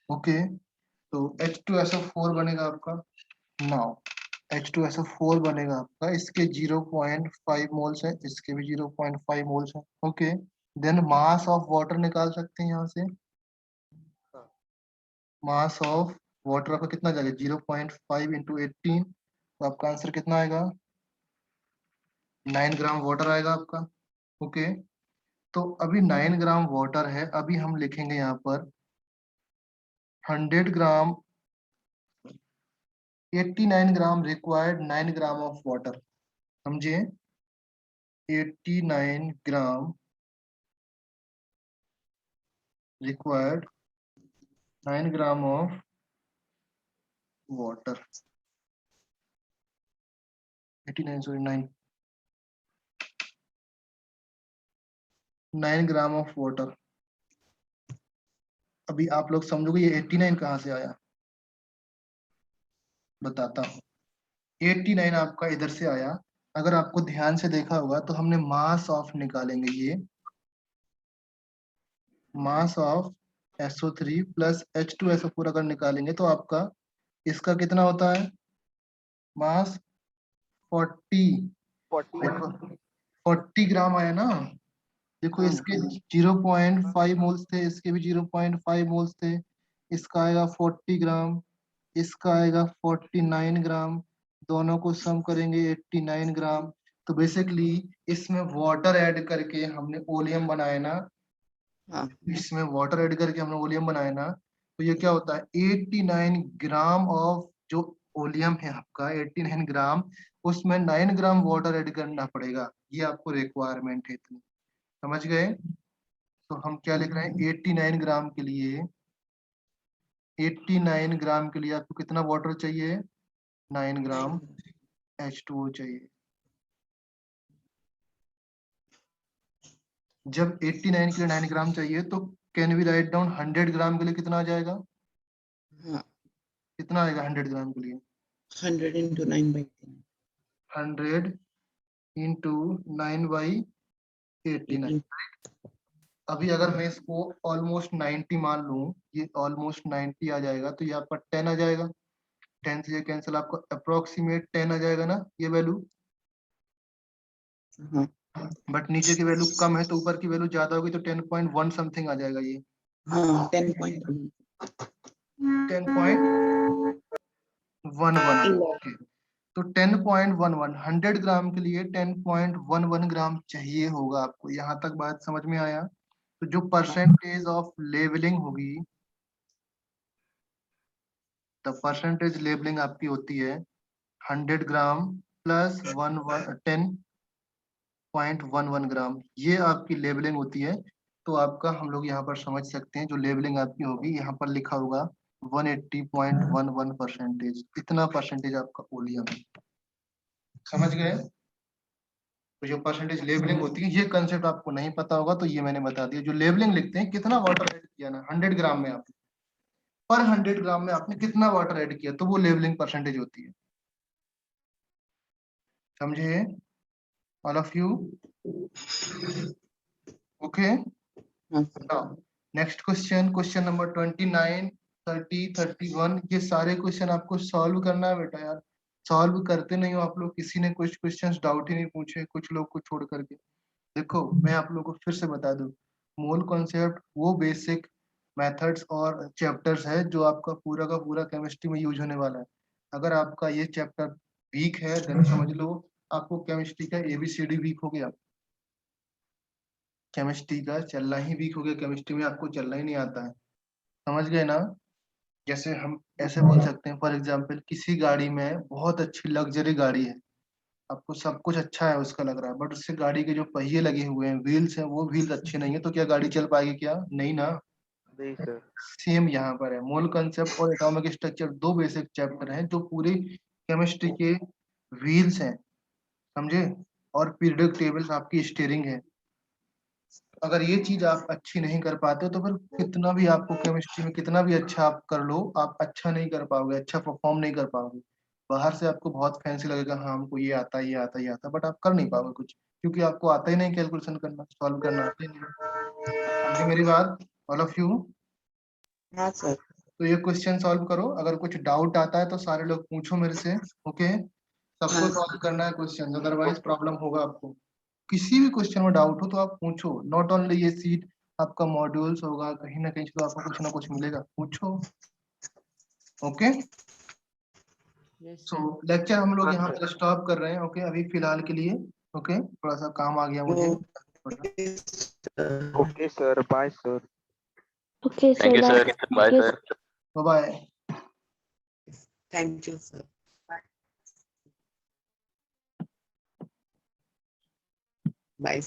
Speaker 1: ओके, तो H2SO4 बनेगा आपका। नाउ H2SO4 बनेगा आपका, इसके 0.5 मोल्स है, इसके भी 0.5 मोल्स है। Okay, then mass of water निकाल सकते हैं यहाँ से। मास ऑफ वाटर आपका कितना जाएगा? 0.5 इंटू 18, तो आपका आंसर कितना आएगा? 9 ग्राम वाटर आएगा आपका। ओके, तो अभी 9 ग्राम वाटर है, अभी हम लिखेंगे यहाँ पर 100 gram 89 gram required 9 gram of water. समझे? 89 gram required 9 gram of water. 89 sorry 9 gram of water. अभी आप लोग समझोगे ये 89 कहाँ से आया, बताता हूँ। 89 आपका इधर से आया। अगर आपको ध्यान से देखा होगा तो हमने मास ऑफ निकालेंगे, ये mass of SO3 plus H2SO4 अगर निकालेंगे तो आपका इसका कितना होता है? मास 40।
Speaker 3: 40
Speaker 1: देखो 40 ग्राम आया ना। देखो इसके 0.5 मोल्स थे, इसके भी 0.5 मोल्स थे। इसका आएगा 40 ग्राम, इसका आएगा 49 ग्राम, दोनों को सम करेंगे 89 ग्राम। तो बेसिकली इसमें वाटर ऐड करके हमने ओलियम बनाया ना,
Speaker 2: हाँ
Speaker 1: इसमें वाटर ऐड करके हमने ओलियम बनाया ना, तो ये क्या होता है? 89 ग्राम ऑफ जो ओलियम है आपका 89 ग्राम, उसमें 9 ग्राम वाटर ऐड करना पड़ेगा। ये आपको रिक्वायरमेंट है इतनी, समझ गए? तो हम क्या लिख रहे हैं? 89 ग्राम के लिए, 89 ग्राम के लिए आपको कितना वाटर चाहिए? 9 ग्राम H2O चाहिए। जब 89 के लिए 9 ग्राम चाहिए तो कैन वी राइट डाउन 100 ग्राम के लिए कितना आ जाएगा?
Speaker 2: हाँ
Speaker 1: कितना आएगा 100 ग्राम के लिए?
Speaker 2: 100 into 9/10
Speaker 1: 100 इंटू 9/89।
Speaker 2: 18
Speaker 1: अभी अगर मैं इसको ऑलमोस्ट 90 मान लूं, ये ऑलमोस्ट 90 आ जाएगा, तो ये आपका 10 आ जाएगा। 10 से ये कैंसिल, आपको अप्रोक्सीमेट 10 आ जाएगा ना ये वैल्यू,
Speaker 2: हाँ
Speaker 1: बट नीचे की वैल्यू कम है तो ऊपर की वैल्यू ज्यादा होगी तो 10.1 समथिंग आ जाएगा ये,
Speaker 2: हाँ 10.1
Speaker 1: 10.11। ओके, तो 10.11 100 ग्राम के लिए 10.11 ग्राम चाहिए होगा आपको। यहाँ तक बात समझ में आया? तो जो परसेंटेज ऑफ लेवलिंग होगी, द परसेंटेज लेबलिंग आपकी होती है 100 ग्राम प्लस 10.11 ग्राम, ये आपकी लेबलिंग होती है। तो आपका हम लोग यहाँ पर समझ सकते हैं जो लेबलिंग आपकी होगी, यहाँ पर लिखा होगा 180.11 परसेंटेज, इतना परसेंटेज आपका ओलियम है। समझ गए? तो जो परसेंटेज लेबलिंग होती है, ये कंसेप्ट आपको नहीं पता होगा तो ये मैंने बता दिया। जो लेबलिंग लिखते हैं कितना वाटर ऐड किया ना 100 ग्राम में, आप पर 100 ग्राम में आपने कितना वाटर ऐड किया, तो वो लेबलिंग परसेंटेज होती है। समझे ऑल ऑफ यू? ओके,
Speaker 2: हाँ
Speaker 1: नेक्स्ट क्वेश्चन, क्वेश्चन नंबर 29, 30, 31, ये सारे क्वेश्चन आपको सॉल्व करना है बेटा यार। सॉल्व करते नहीं हो आप लोग, किसी ने कुछ क्वेश्चंस डाउट ही नहीं पूछे, कुछ लोग को छोड़ करके। देखो मैं आप लोगों को फिर से बता दूं, मोल कॉन्सेप्ट वो बेसिक मेथड्स और चैप्टर्स है जो आपका पूरा का पूरा केमिस्ट्री में यूज होने वाला है। अगर आपका ये चैप्टर वीक है देन समझ लो आपको केमिस्ट्री का एबीसीडी वीक हो गया, केमिस्ट्री का चलना ही वीक हो गया, केमिस्ट्री में आपको चलना ही नहीं आता है। समझ गए ना? जैसे हम ऐसे बोल सकते हैं, फॉर एग्जाम्पल किसी गाड़ी में बहुत अच्छी लग्जरी गाड़ी है, आपको सब कुछ अच्छा है उसका लग रहा है, बट उससे गाड़ी के जो पहिए लगे हुए हैं, व्हील्स हैं, वो व्हील्स अच्छे नहीं है, तो क्या गाड़ी चल पाएगी? क्या नहीं ना।
Speaker 3: नहीं सर।
Speaker 1: सेम यहाँ पर है, मोल कंसेप्ट और एटॉमिक स्ट्रक्चर दो बेसिक चैप्टर हैं जो पूरी केमिस्ट्री के व्हील्स हैं, समझे? और पीरियोडिक टेबल्स आपकी स्टीयरिंग है। अगर ये चीज आप अच्छी नहीं कर पाते हो तो फिर कितना भी आपको केमिस्ट्री में कितना भी अच्छा आप कर लो, आप अच्छा नहीं कर पाओगे, अच्छा परफॉर्म नहीं कर पाओगे। बाहर से आपको बहुत फैंसी लगेगा, हाँ हमको ये आता है, ये आता है, ये आता है, बट आप कर नहीं पाओगे कुछ, क्योंकि आपको आता ही नहीं कैलकुलेशन करना, सॉल्व करना आता ही नहीं। समझे मेरी बात ऑल ऑफ यू?
Speaker 2: हाँ सर।
Speaker 1: तो ये क्वेश्चन सॉल्व करो, अगर कुछ डाउट आता है तो सारे लोग पूछो मेरे से। ओके, सबको सॉल्व करना है क्वेश्चन, अदरवाइज प्रॉब्लम होगा आपको। किसी भी क्वेश्चन में डाउट हो तो आप पूछो, नॉट ओनली ये सीट, आपका मॉड्यूल्स होगा, कहीं ना कहीं से तो आपको कुछ ना कुछ मिलेगा, पूछो। Okay,
Speaker 2: yes
Speaker 1: so
Speaker 2: sir.
Speaker 1: Lecture हम लोग
Speaker 3: हाँ
Speaker 1: यहाँ
Speaker 3: सर।
Speaker 1: पर स्टॉप कर रहे हैं। ओके, अभी फिलहाल के लिए। ओके, थोड़ा सा काम आ गया मुझे।
Speaker 3: Okay sir, bye sir.
Speaker 5: Okay,
Speaker 6: Thank you,
Speaker 5: sir.
Speaker 6: sir.
Speaker 5: Bye.
Speaker 6: Bye,
Speaker 5: Thank you,
Speaker 6: sir.
Speaker 1: Bye.
Speaker 2: Thank you sir. Bye.
Speaker 1: Bye.